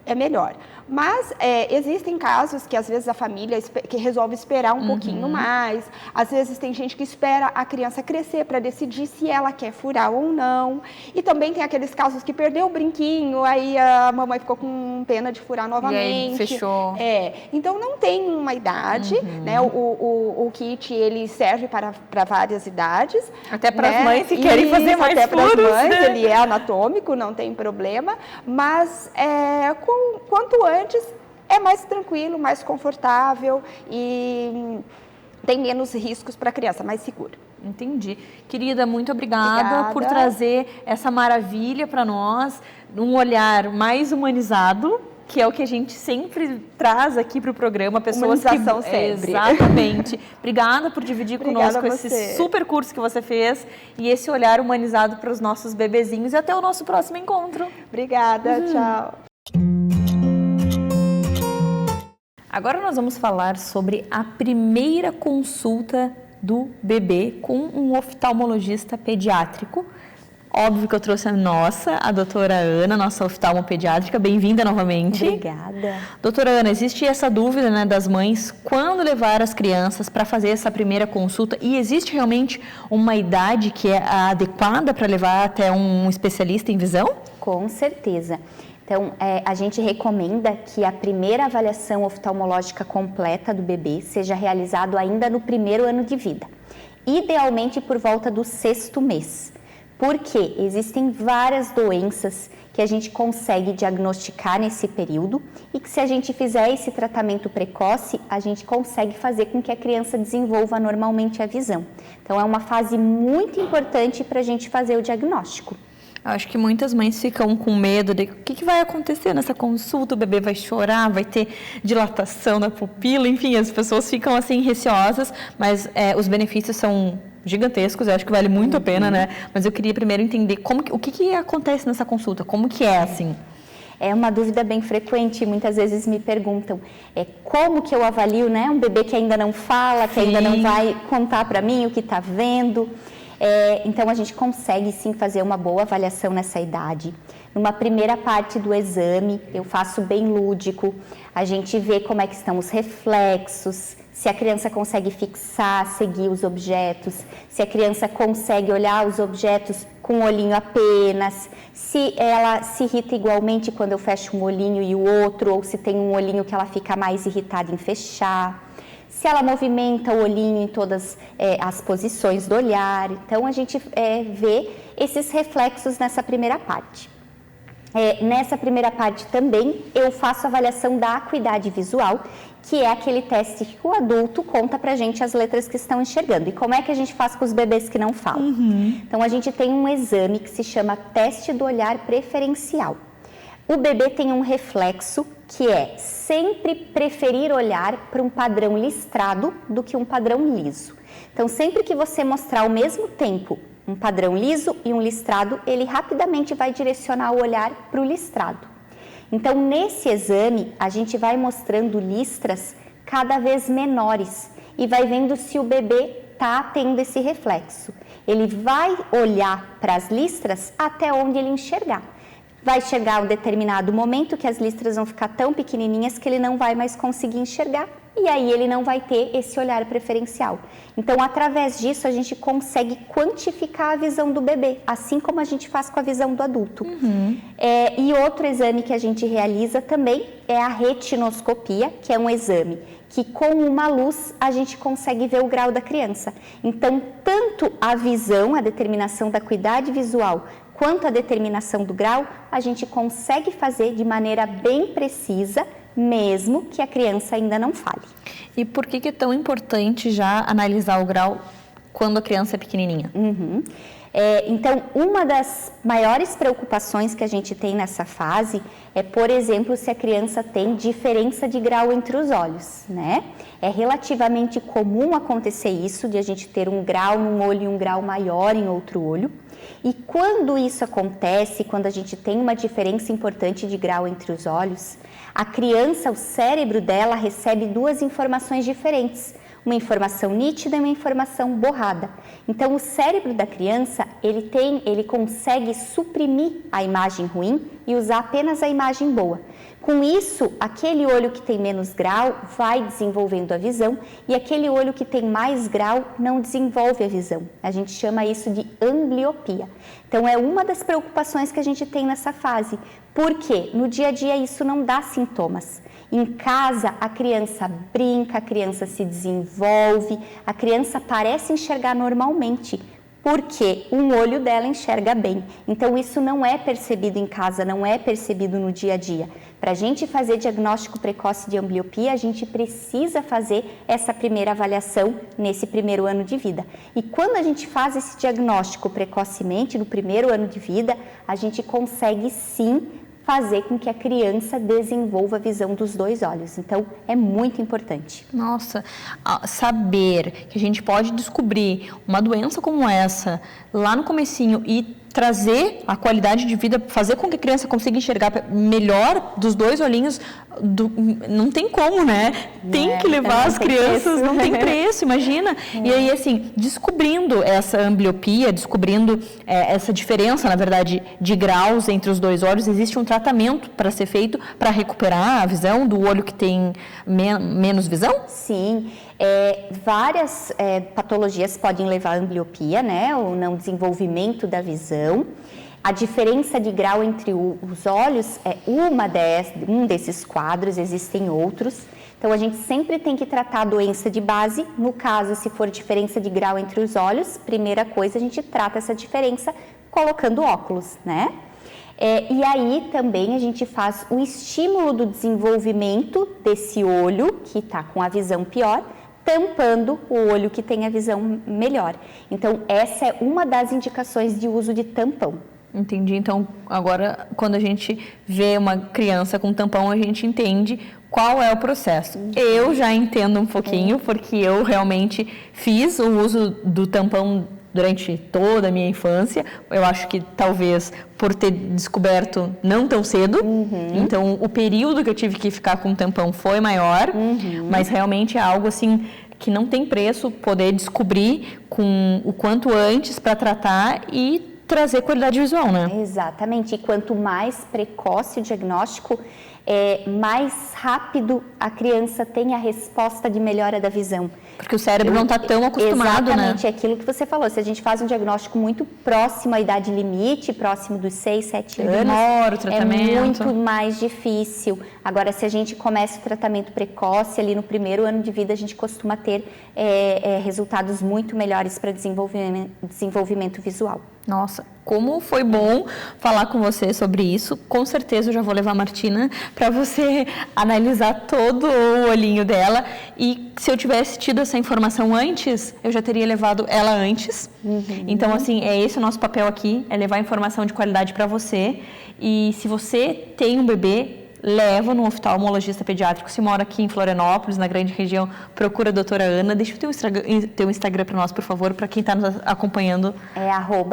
é melhor. Mas existem casos que às vezes a família que resolve esperar um pouquinho mais. Às vezes tem gente que espera a criança crescer para decidir se ela quer furar ou não. E também tem aqueles casos que perdeu o brinquinho, aí a mamãe ficou com pena de furar novamente. E aí fechou. Então não tem uma idade, né? O kit ele serve para várias idades. Até para as mães que querem fazer mais até furos. para as mães, ele é anatômico, não tem problema. Mas quanto antes é mais tranquilo, mais confortável e tem menos riscos para a criança, mais seguro. Entendi. Querida, muito obrigada por trazer essa maravilha para nós, um olhar mais humanizado, que é o que a gente sempre traz aqui para o programa, pessoas Humanização que... sempre. Exatamente. Obrigada por dividir Obrigada conosco a você. esse super curso que você fez e esse olhar humanizado para os nossos bebezinhos e até o nosso próximo encontro. Obrigada, tchau. Agora nós vamos falar sobre a primeira consulta do bebê com um oftalmologista pediátrico. Óbvio que eu trouxe a doutora Ana, nossa oftalmopediátrica. Bem-vinda novamente. Obrigada. Doutora Ana, existe essa dúvida, né, das mães, quando levar as crianças para fazer essa primeira consulta? E existe realmente uma idade que é adequada para levar até um especialista em visão? Com certeza. Então, a gente recomenda que a primeira avaliação oftalmológica completa do bebê seja realizada ainda no primeiro ano de vida, idealmente por volta do 6º mês, porque existem várias doenças que a gente consegue diagnosticar nesse período e que se a gente fizer esse tratamento precoce, a gente consegue fazer com que a criança desenvolva normalmente a visão. Então, é uma fase muito importante para a gente fazer o diagnóstico. Eu acho que muitas mães ficam com medo de o que vai acontecer nessa consulta, o bebê vai chorar, vai ter dilatação na pupila, enfim, as pessoas ficam assim receosas, mas os benefícios são gigantescos, eu acho que vale muito a pena, né? Mas eu queria primeiro entender o que acontece nessa consulta, como que é assim? É uma dúvida bem frequente, muitas vezes me perguntam como que eu avalio, né, um bebê que ainda não fala, que ainda não vai contar para mim o que está vendo. Então, a gente consegue sim fazer uma boa avaliação nessa idade. Numa primeira parte do exame, eu faço bem lúdico, a gente vê como é que estão os reflexos, se a criança consegue fixar, seguir os objetos, se a criança consegue olhar os objetos com um olhinho apenas, se ela se irrita igualmente quando eu fecho um olhinho e o outro, ou se tem um olhinho que ela fica mais irritada em fechar, se ela movimenta o olhinho em todas as posições do olhar. Então, a gente vê esses reflexos nessa primeira parte. Nessa primeira parte também eu faço a avaliação da acuidade visual, que é aquele teste que o adulto conta pra gente as letras que estão enxergando. E como é que a gente faz com os bebês que não falam? Então, a gente tem um exame que se chama teste do olhar preferencial. O bebê tem um reflexo que é sempre preferir olhar para um padrão listrado do que um padrão liso. Então, sempre que você mostrar ao mesmo tempo um padrão liso e um listrado, ele rapidamente vai direcionar o olhar para o listrado. Então, nesse exame, a gente vai mostrando listras cada vez menores e vai vendo se o bebê está tendo esse reflexo. Ele vai olhar para as listras até onde ele enxergar. Vai chegar um determinado momento que as listras vão ficar tão pequenininhas que ele não vai mais conseguir enxergar e aí ele não vai ter esse olhar preferencial. Então, através disso, a gente consegue quantificar a visão do bebê, assim como a gente faz com a visão do adulto. E outro exame que a gente realiza também é a retinoscopia, que é um exame que com uma luz a gente consegue ver o grau da criança. Então, tanto a visão, a determinação da acuidade visual, quanto a determinação do grau, a gente consegue fazer de maneira bem precisa, mesmo que a criança ainda não fale. E por que é tão importante já analisar o grau quando a criança é pequenininha? Então, uma das maiores preocupações que a gente tem nessa fase é, por exemplo, se a criança tem diferença de grau entre os olhos, né? É relativamente comum acontecer isso, de a gente ter um grau num olho e um grau maior em outro olho. E quando isso acontece, quando a gente tem uma diferença importante de grau entre os olhos, a criança, o cérebro dela recebe duas informações diferentes. Uma informação nítida e uma informação borrada. Então, o cérebro da criança, ele consegue suprimir a imagem ruim e usar apenas a imagem boa. Com isso, aquele olho que tem menos grau vai desenvolvendo a visão e aquele olho que tem mais grau não desenvolve a visão. A gente chama isso de ambliopia. Então, é uma das preocupações que a gente tem nessa fase. Porque no dia a dia isso não dá sintomas. Em casa, a criança brinca, a criança se desenvolve, a criança parece enxergar normalmente, porque um olho dela enxerga bem. Então, isso não é percebido em casa, não é percebido no dia a dia. Para a gente fazer diagnóstico precoce de ambliopia, a gente precisa fazer essa primeira avaliação nesse primeiro ano de vida. E quando a gente faz esse diagnóstico precocemente, no primeiro ano de vida, a gente consegue sim fazer com que a criança desenvolva a visão dos dois olhos. Então, é muito importante. Nossa, saber que a gente pode descobrir uma doença como essa lá no comecinho e trazer a qualidade de vida, fazer com que a criança consiga enxergar melhor dos dois olhinhos, não tem como, né? Tem que levar as crianças, não tem preço, imagina. E aí, assim, descobrindo essa ambliopia, descobrindo essa diferença, na verdade, de graus entre os dois olhos, existe um tratamento para ser feito para recuperar a visão do olho que tem menos visão? Sim. Várias patologias podem levar à ambliopia, né, ou não desenvolvimento da visão. A diferença de grau entre os olhos é um desses quadros, existem outros. Então, a gente sempre tem que tratar a doença de base. No caso, se for diferença de grau entre os olhos, primeira coisa, a gente trata essa diferença colocando óculos, né? E aí também a gente faz o estímulo do desenvolvimento desse olho que está com a visão pior, tampando o olho que tem a visão melhor. Então, essa é uma das indicações de uso de tampão. Entendi. Então, agora, quando a gente vê uma criança com tampão, a gente entende qual é o processo. Eu já entendo um pouquinho, porque eu realmente fiz o uso do tampão durante toda a minha infância. Eu acho que talvez por ter descoberto não tão cedo, então o período que eu tive que ficar com o tampão foi maior, mas realmente é algo assim que não tem preço poder descobrir com o quanto antes para tratar e trazer qualidade visual, né? Exatamente, e quanto mais precoce o diagnóstico, mais rápido a criança tem a resposta de melhora da visão. Porque o cérebro não está tão acostumado, exatamente, né? é aquilo que você falou. Se a gente faz um diagnóstico muito próximo à idade limite, próximo dos 6, 7 anos, demora o tratamento. É muito mais difícil. Agora, se a gente começa o tratamento precoce, ali no primeiro ano de vida, a gente costuma ter resultados muito melhores para desenvolvimento visual. Nossa, como foi bom falar com você sobre isso. Com certeza eu já vou levar a Martina para você analisar todo o olhinho dela. E se eu tivesse tido essa informação antes, eu já teria levado ela antes. Então, assim, é esse o nosso papel aqui, é levar informação de qualidade para você. E se você tem um bebê, leva no oftalmologista pediátrico. Se mora aqui em Florianópolis, na grande região, procura a doutora Ana. Deixa o teu Instagram para nós, por favor, para quem está nos acompanhando. É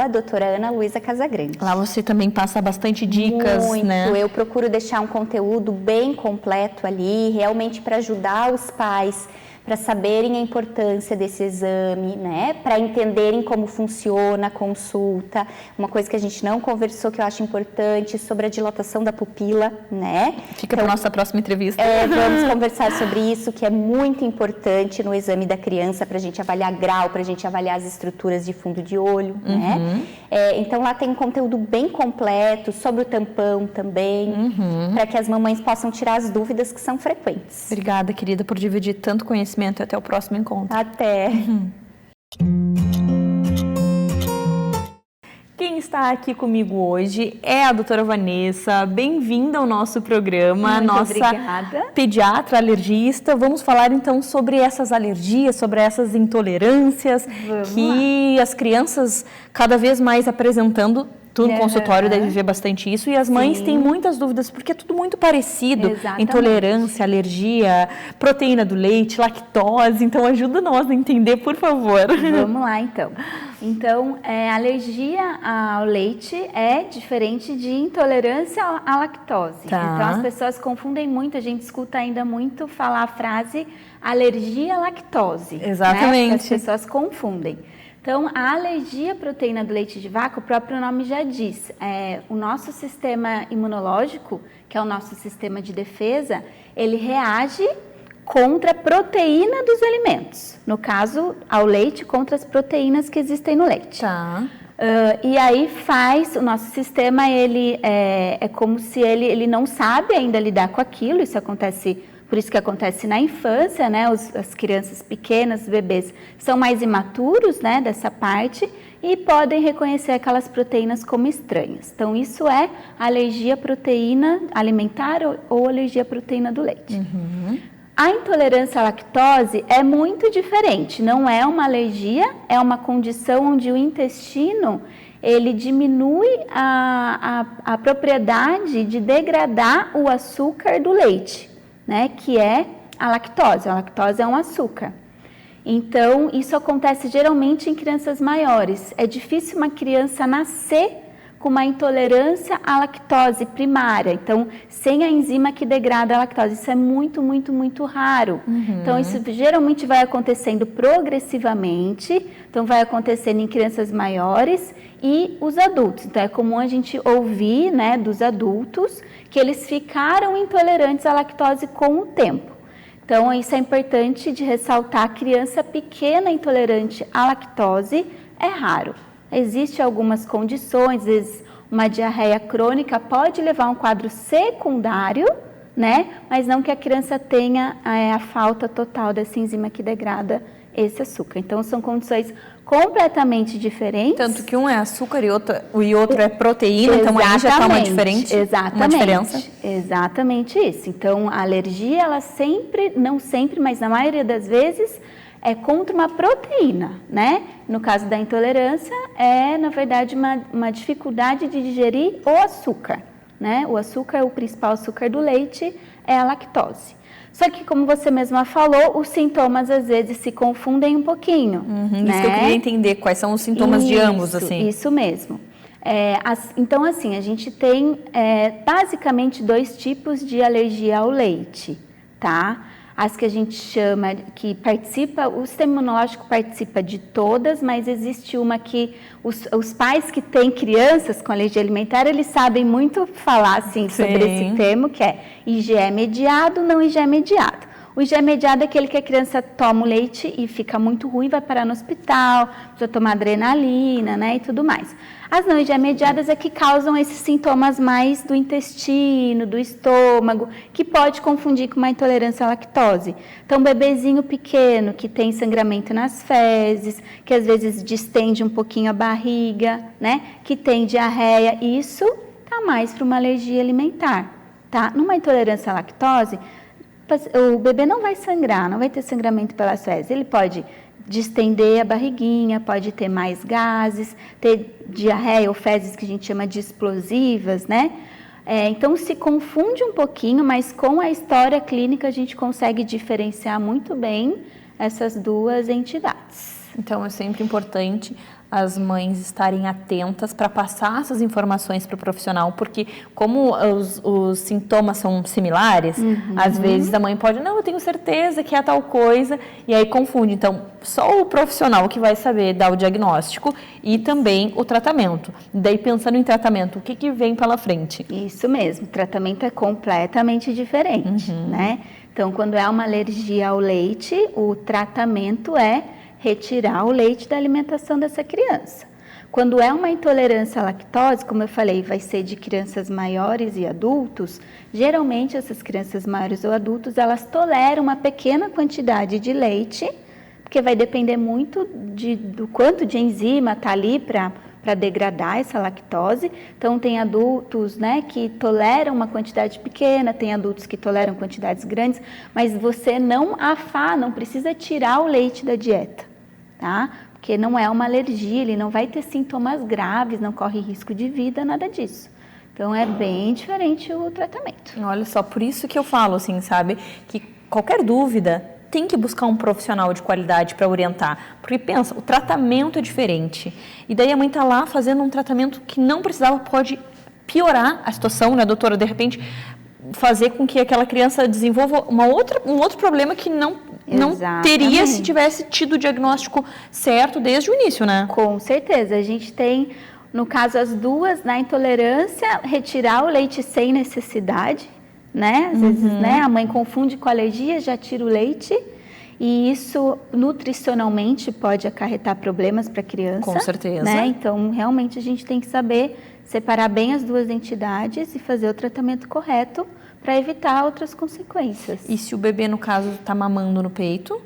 @doutora Ana Luísa Casagrande. Lá você também passa bastante dicas, muito, né? Eu procuro deixar um conteúdo bem completo ali, realmente para ajudar os pais, para saberem a importância desse exame, né? Para entenderem como funciona a consulta. Uma coisa que a gente não conversou, que eu acho importante, sobre a dilatação da pupila, né? Fica para a nossa próxima entrevista. Vamos conversar sobre isso, que é muito importante no exame da criança, para a gente avaliar grau, para a gente avaliar as estruturas de fundo de olho, né? Então, lá tem um conteúdo bem completo, sobre o tampão também, para que as mamães possam tirar as dúvidas que são frequentes. Obrigada, querida, por dividir tanto conhecimento. Até o próximo encontro. Até! Quem está aqui comigo hoje é a doutora Vanessa. Bem-vinda ao nosso programa. Muito nossa obrigada. Pediatra alergista. Vamos falar então sobre essas alergias, sobre essas intolerâncias que as crianças cada vez mais apresentando. Tu no consultório deve ver bastante isso, e as mães têm muitas dúvidas, porque é tudo muito parecido. Exatamente. Intolerância, alergia, proteína do leite, lactose. Então, ajuda nós a entender, por favor. Vamos lá, então. Então, alergia ao leite é diferente de intolerância à lactose. Tá. Então, as pessoas confundem muito, a gente escuta ainda muito falar a frase alergia à lactose. Exatamente. Né? As pessoas confundem. Então, a alergia à proteína do leite de vaca, o próprio nome já diz, o nosso sistema imunológico, que é o nosso sistema de defesa, ele reage contra a proteína dos alimentos. No caso, ao leite, contra as proteínas que existem no leite. Tá. E aí o nosso sistema, ele é como se ele não sabe ainda lidar com aquilo, por isso que acontece na infância, né? As crianças pequenas, os bebês, são mais imaturos, né, dessa parte, e podem reconhecer aquelas proteínas como estranhas. Então, isso é alergia à proteína alimentar ou alergia à proteína do leite. A intolerância à lactose é muito diferente, não é uma alergia, é uma condição onde o intestino ele diminui a propriedade de degradar o açúcar do leite, né, que é a lactose. A lactose é um açúcar. Então, isso acontece geralmente em crianças maiores. É difícil uma criança nascer com uma intolerância à lactose primária, então, sem a enzima que degrada a lactose. Isso é muito, muito, muito raro. Então, isso geralmente vai acontecendo progressivamente, então vai acontecendo em crianças maiores e os adultos. Então, é comum a gente ouvir, né, dos adultos que eles ficaram intolerantes à lactose com o tempo. Então, isso é importante de ressaltar. A criança pequena intolerante à lactose é raro. Existem algumas condições, às vezes uma diarreia crônica pode levar a um quadro secundário, né? Mas não que a criança tenha a falta total dessa enzima que degrada esse açúcar. Então, são condições completamente diferentes. Tanto que um é açúcar e outro é proteína, então aí já está uma diferença. Uma diferença. Exatamente isso. Então, a alergia, ela sempre, não sempre, mas na maioria das vezes, é contra uma proteína, né? No caso da intolerância, na verdade, uma dificuldade de digerir o açúcar, né? O açúcar, o principal açúcar do leite, é a lactose. Só que, como você mesma falou, os sintomas às vezes se confundem um pouquinho. Né? Isso que eu queria entender, quais são os sintomas de ambos, assim. Isso mesmo. Então, assim, a gente tem basicamente 2 tipos de alergia ao leite, tá? as que a gente chama, que participa, o sistema imunológico participa de todas, mas existe uma que os pais que têm crianças com alergia alimentar, eles sabem muito falar assim, sobre esse termo, que é IgE mediado, não IgE mediado. O IgE mediado é aquele que a criança toma o leite e fica muito ruim, vai parar no hospital, precisa tomar adrenalina, né, e tudo mais. As não IgE mediadas é que causam esses sintomas mais do intestino, do estômago, que pode confundir com uma intolerância à lactose. Então, bebezinho pequeno que tem sangramento nas fezes, que às vezes distende um pouquinho a barriga, né, que tem diarreia, isso tá mais para uma alergia alimentar, tá? Numa intolerância à lactose, o bebê não vai sangrar, não vai ter sangramento pelas fezes. Ele pode distender a barriguinha, pode ter mais gases, ter diarreia ou fezes que a gente chama de explosivas, né? Então se confunde um pouquinho, mas com a história clínica a gente consegue diferenciar muito bem essas duas entidades. Então é sempre importante as mães estarem atentas para passar essas informações para o profissional, porque como os sintomas são similares, às vezes a mãe pode, não, eu tenho certeza que é tal coisa, e aí confunde. Então, só o profissional que vai saber dar o diagnóstico e também o tratamento. Daí, pensando em tratamento, o que vem pela frente? Isso mesmo, o tratamento é completamente diferente, né? Então, quando é uma alergia ao leite, o tratamento é retirar o leite da alimentação dessa criança. Quando é uma intolerância à lactose, como eu falei, vai ser de crianças maiores e adultos, geralmente essas crianças maiores ou adultos, elas toleram uma pequena quantidade de leite, porque vai depender muito do quanto de enzima está ali para degradar essa lactose. Então, tem adultos, né, que toleram uma quantidade pequena, tem adultos que toleram quantidades grandes, mas você não precisa tirar o leite da dieta, tá? Porque não é uma alergia, ele não vai ter sintomas graves, não corre risco de vida, nada disso. Então, é bem diferente o tratamento. Olha só, por isso que eu falo, assim, sabe, que qualquer dúvida tem que buscar um profissional de qualidade para orientar, porque pensa, o tratamento é diferente, e daí a mãe está lá fazendo um tratamento que não precisava, pode piorar a situação, né, doutora, de repente fazer com que aquela criança desenvolva um outro problema que não teria se tivesse tido o diagnóstico certo desde o início, né? Com certeza, a gente tem, no caso, as duas, na intolerância, retirar o leite sem necessidade, né? Às vezes, né, a mãe confunde com alergia, já tira o leite, e isso nutricionalmente pode acarretar problemas para a criança. Com certeza. Né? Então, realmente a gente tem que saber separar bem as duas entidades e fazer o tratamento correto para evitar outras consequências. E se o bebê, no caso, está mamando no peito?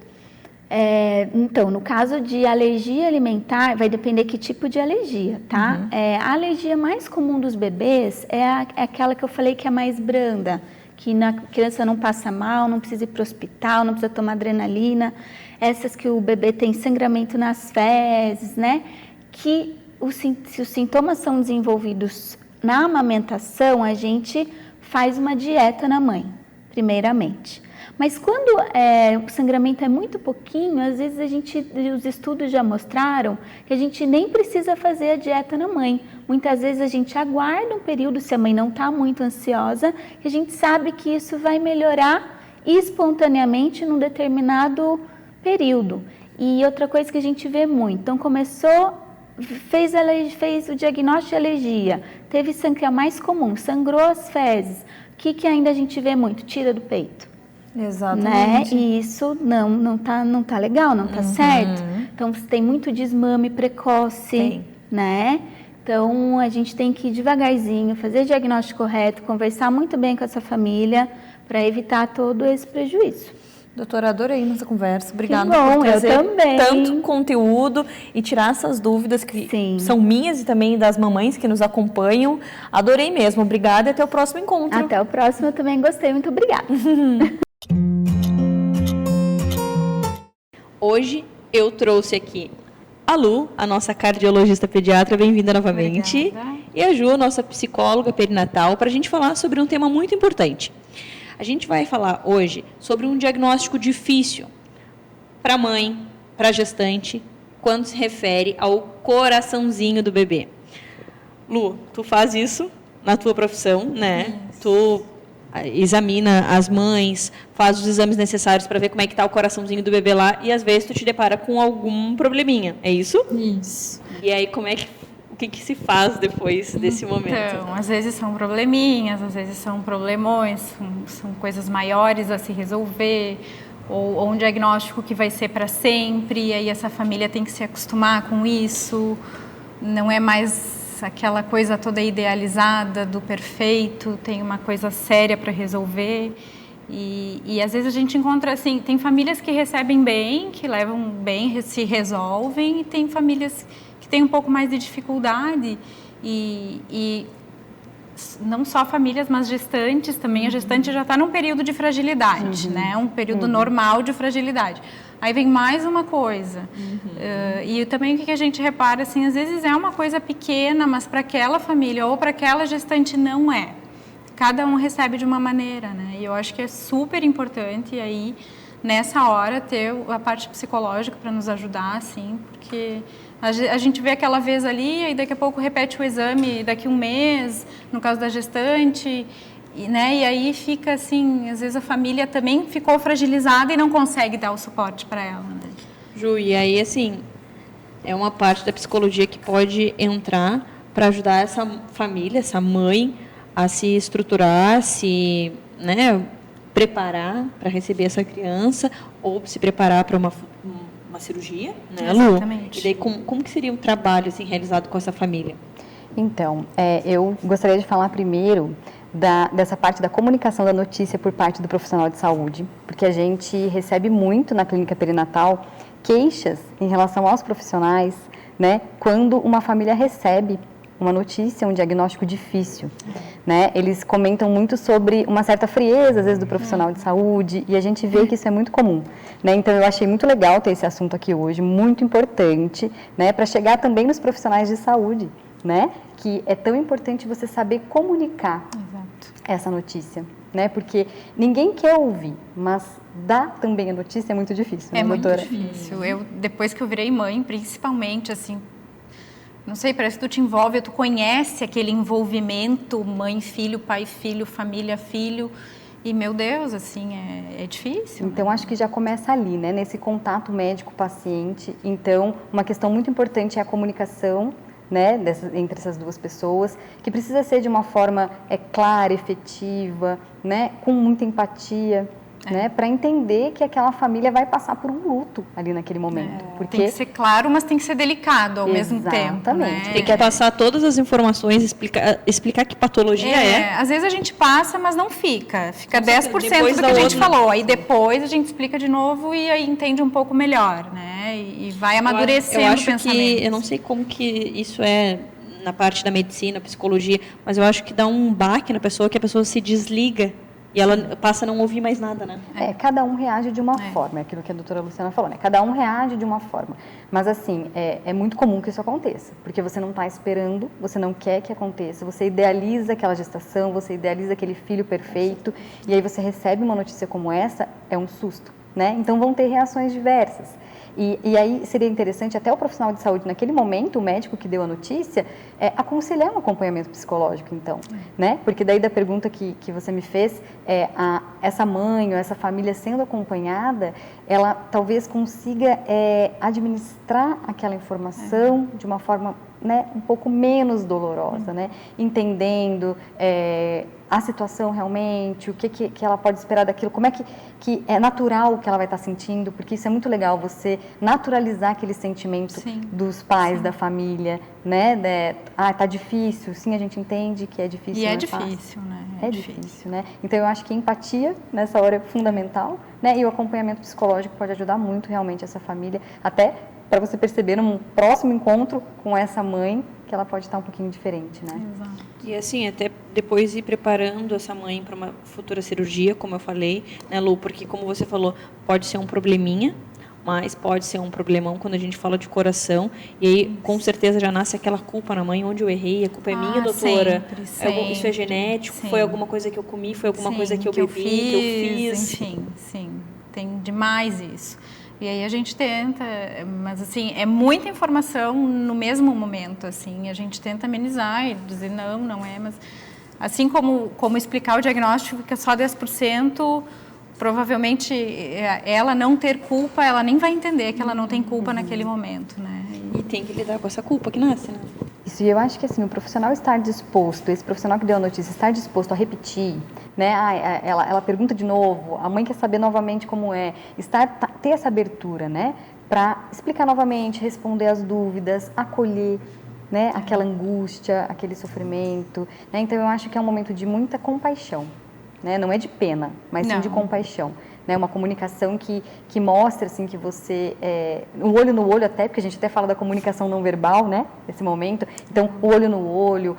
Então, no caso de alergia alimentar, vai depender que tipo de alergia, tá? A alergia mais comum dos bebês é aquela que eu falei que é mais branda, que na criança não passa mal, não precisa ir para o hospital, não precisa tomar adrenalina. Essas que o bebê tem sangramento nas fezes, né? Que se os sintomas são desenvolvidos na amamentação, a gente faz uma dieta na mãe, primeiramente. Mas quando o sangramento é muito pouquinho, às vezes os estudos já mostraram que a gente nem precisa fazer a dieta na mãe. Muitas vezes a gente aguarda um período, se a mãe não está muito ansiosa, que a gente sabe que isso vai melhorar espontaneamente num determinado período. E outra coisa que a gente vê muito, então fez o diagnóstico de alergia, teve sangue, que é mais comum, sangrou as fezes. O que ainda a gente vê muito? Tira do peito. Exatamente. Né? E isso não tá legal, não tá certo. Então, você tem muito desmame precoce, né? Então, a gente tem que ir devagarzinho, fazer o diagnóstico correto, conversar muito bem com essa família para evitar todo esse prejuízo. Doutora, adorei nossa conversa. Obrigada por trazer eu também. tanto conteúdo e tirar essas dúvidas que são minhas e também das mamães que nos acompanham. Adorei mesmo. Obrigada e até o próximo encontro. Até o próximo, eu também gostei. Muito obrigada. Hoje eu trouxe aqui a Lu, a nossa cardiologista pediatra, bem-vinda novamente. Obrigada. E a Ju, a nossa psicóloga perinatal, para a gente falar sobre um tema muito importante. A gente vai falar hoje sobre um diagnóstico difícil para a mãe, para a gestante, quando se refere ao coraçãozinho do bebê. Lu, tu faz isso na tua profissão, né? Tu examina as mães, faz os exames necessários para ver como é que está o coraçãozinho do bebê lá, e às vezes tu te depara com algum probleminha, é isso? Isso. E aí o que se faz depois desse momento? Então, às vezes são probleminhas, às vezes são problemões, são coisas maiores a se resolver, ou um diagnóstico que vai ser para sempre, e aí essa família tem que se acostumar com isso, não é mais aquela coisa toda idealizada do perfeito, tem uma coisa séria para resolver. E às vezes a gente encontra, assim, tem famílias que recebem bem, que levam bem, se resolvem, e tem famílias que têm um pouco mais de dificuldade, e não só famílias, mas gestantes também. A gestante já está num período de fragilidade, né? Um período normal de fragilidade. Aí vem mais uma coisa. E também o que a gente repara, assim, às vezes é uma coisa pequena, mas para aquela família ou para aquela gestante não é. Cada um recebe de uma maneira, né? E eu acho que é super importante aí, nessa hora, ter a parte psicológica para nos ajudar, assim, porque a gente vê aquela vez ali, e daqui a pouco repete o exame daqui um mês, no caso da gestante, né? E aí fica assim, às vezes a família também ficou fragilizada e não consegue dar o suporte para ela, né? Ju, e aí, assim, é uma parte da psicologia que pode entrar para ajudar essa família, essa mãe, a se estruturar, se, né, preparar para receber essa criança, ou se preparar para uma cirurgia, né, Lu? Exatamente. E daí, como que seria um trabalho assim, realizado com essa família? Então, eu gostaria de falar primeiro dessa parte da comunicação da notícia por parte do profissional de saúde, porque a gente recebe muito na clínica perinatal queixas em relação aos profissionais, né, quando uma família recebe uma notícia, um diagnóstico difícil, né? Eles comentam muito sobre uma certa frieza, às vezes, do profissional de saúde, e a gente vê que isso é muito comum, né? Então, eu achei muito legal ter esse assunto aqui hoje, muito importante, né? Para chegar também nos profissionais de saúde, né? Que é tão importante você saber comunicar essa notícia, né? Porque ninguém quer ouvir, mas dar também a notícia é muito difícil, né, doutora? É muito difícil. Eu, depois que eu virei mãe, principalmente, assim, não sei, parece que tu te envolve, tu conhece aquele envolvimento, mãe, filho, pai, filho, família, filho, e, meu Deus, assim, é difícil. Então, acho que já começa ali, né, nesse contato médico-paciente. Então, uma questão muito importante é a comunicação, né, entre essas duas pessoas, que precisa ser de uma forma clara, efetiva, né, com muita empatia, né, para entender que aquela família vai passar por um luto ali naquele momento. Porque tem que ser claro, mas tem que ser delicado ao mesmo tempo. Né? Tem que passar todas as informações, explicar que patologia é. Às vezes a gente passa, mas não fica. Fica 10% do que a gente falou. Aí depois a gente explica de novo e aí entende um pouco melhor, né? E vai amadurecendo o pensamento. Eu não sei como que isso é na parte da medicina, psicologia, mas eu acho que dá um baque na pessoa, que a pessoa se desliga. E ela passa a não ouvir mais nada, né? Cada um reage de uma forma, é aquilo que a doutora Luciana falou, né? Cada um reage de uma forma. Mas, assim, é muito comum que isso aconteça, porque você não está esperando, você não quer que aconteça, você idealiza aquela gestação, você idealiza aquele filho perfeito, e aí você recebe uma notícia como essa, é um susto, né? Então, vão ter reações diversas. E aí seria interessante até o profissional de saúde, naquele momento, o médico que deu a notícia, aconselhar um acompanhamento psicológico, então, né? Porque daí da pergunta que você me fez, essa mãe ou essa família sendo acompanhada, ela talvez consiga administrar aquela informação de uma forma, né, um pouco menos dolorosa, né? Entendendo a situação realmente, o que ela pode esperar daquilo, como é que é natural o que ela vai estar sentindo, porque isso é muito legal, você naturalizar aquele sentimento dos pais, da família, né? Tá difícil, sim, a gente entende que é difícil. E é difícil, né? É difícil, né? Então, eu acho que a empatia nessa hora é fundamental, né? E o acompanhamento psicológico pode ajudar muito realmente essa família, até para você perceber num próximo encontro com essa mãe, que ela pode estar um pouquinho diferente, né? Exato. E assim, até depois ir preparando essa mãe para uma futura cirurgia, como eu falei, né, Lu? Porque, como você falou, pode ser um probleminha, mas pode ser um problemão quando a gente fala de coração. E aí, com certeza, já nasce aquela culpa na mãe, onde eu errei, a culpa é minha, doutora. Sempre. Isso é genético, foi alguma coisa que eu comi, foi alguma coisa que eu bebi, que eu fiz. Enfim, sim, tem demais isso. E aí a gente tenta, mas assim, é muita informação no mesmo momento, assim, a gente tenta amenizar e dizer não é, mas Assim como explicar o diagnóstico que é só 10%, provavelmente ela não ter culpa, ela nem vai entender que ela não tem culpa naquele momento, né? E tem que lidar com essa culpa que nasce, né? Isso, e eu acho que assim, o profissional estar disposto, esse profissional que deu a notícia, estar disposto a repetir, né? Ela pergunta de novo, a mãe quer saber novamente como é, ter essa abertura, né? Para explicar novamente, responder as dúvidas, acolher, né? Aquela angústia, aquele sofrimento, né? Então eu acho que é um momento de muita compaixão, né? Não é de pena, mas sim de compaixão. Né, uma comunicação que mostra assim, que você, o olho no olho até, porque a gente até fala da comunicação não verbal, né, nesse momento, então o olho no olho,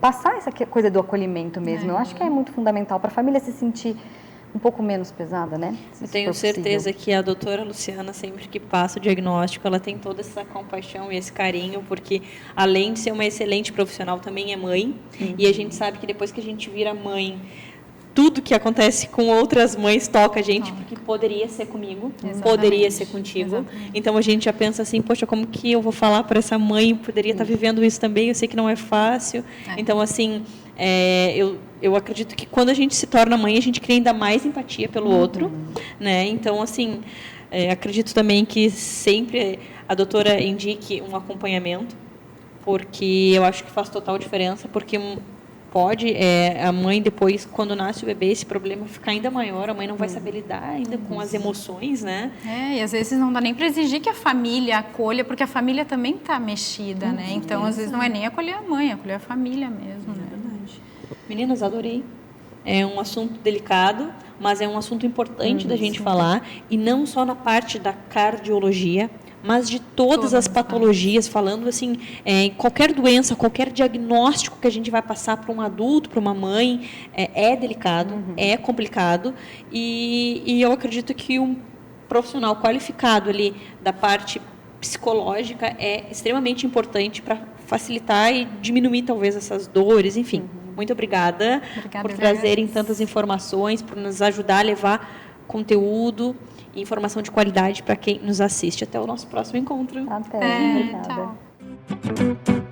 passar essa coisa do acolhimento mesmo, eu acho que é muito fundamental para a família se sentir um pouco menos pesada, né? Eu tenho certeza que a doutora Luciana, sempre que passa o diagnóstico, ela tem toda essa compaixão e esse carinho, porque além de ser uma excelente profissional, também é mãe, e a gente sabe que depois que a gente vira mãe, tudo que acontece com outras mães toca a gente, porque poderia ser comigo, poderia ser contigo. Exatamente. Então a gente já pensa assim, poxa, como que eu vou falar para essa mãe? Poderia estar vivendo isso também, eu sei que não é fácil. Então, assim, eu acredito que quando a gente se torna mãe, a gente cria ainda mais empatia pelo outro, né? Então, assim, acredito também que sempre a doutora indique um acompanhamento, porque eu acho que faz total diferença, porque pode a mãe depois, quando nasce o bebê, esse problema ficar ainda maior, a mãe não vai saber lidar ainda com as emoções, né? E às vezes não dá nem para exigir que a família acolha, porque a família também está mexida, né? Então, às vezes não é nem acolher a mãe, é acolher a família mesmo, né? Verdade. Meninas, adorei. É um assunto delicado, mas é um assunto importante da gente falar, e não só na parte da cardiologia, mas de todas as patologias, falando assim, qualquer doença, qualquer diagnóstico que a gente vai passar para um adulto, para uma mãe, é delicado, é complicado, e eu acredito que um profissional qualificado ali da parte psicológica é extremamente importante para facilitar e diminuir talvez essas dores, enfim. Muito obrigada por trazerem tantas informações, por nos ajudar a levar conteúdo e informação de qualidade para quem nos assiste. Até o nosso próximo encontro. Até. Obrigada. Tchau.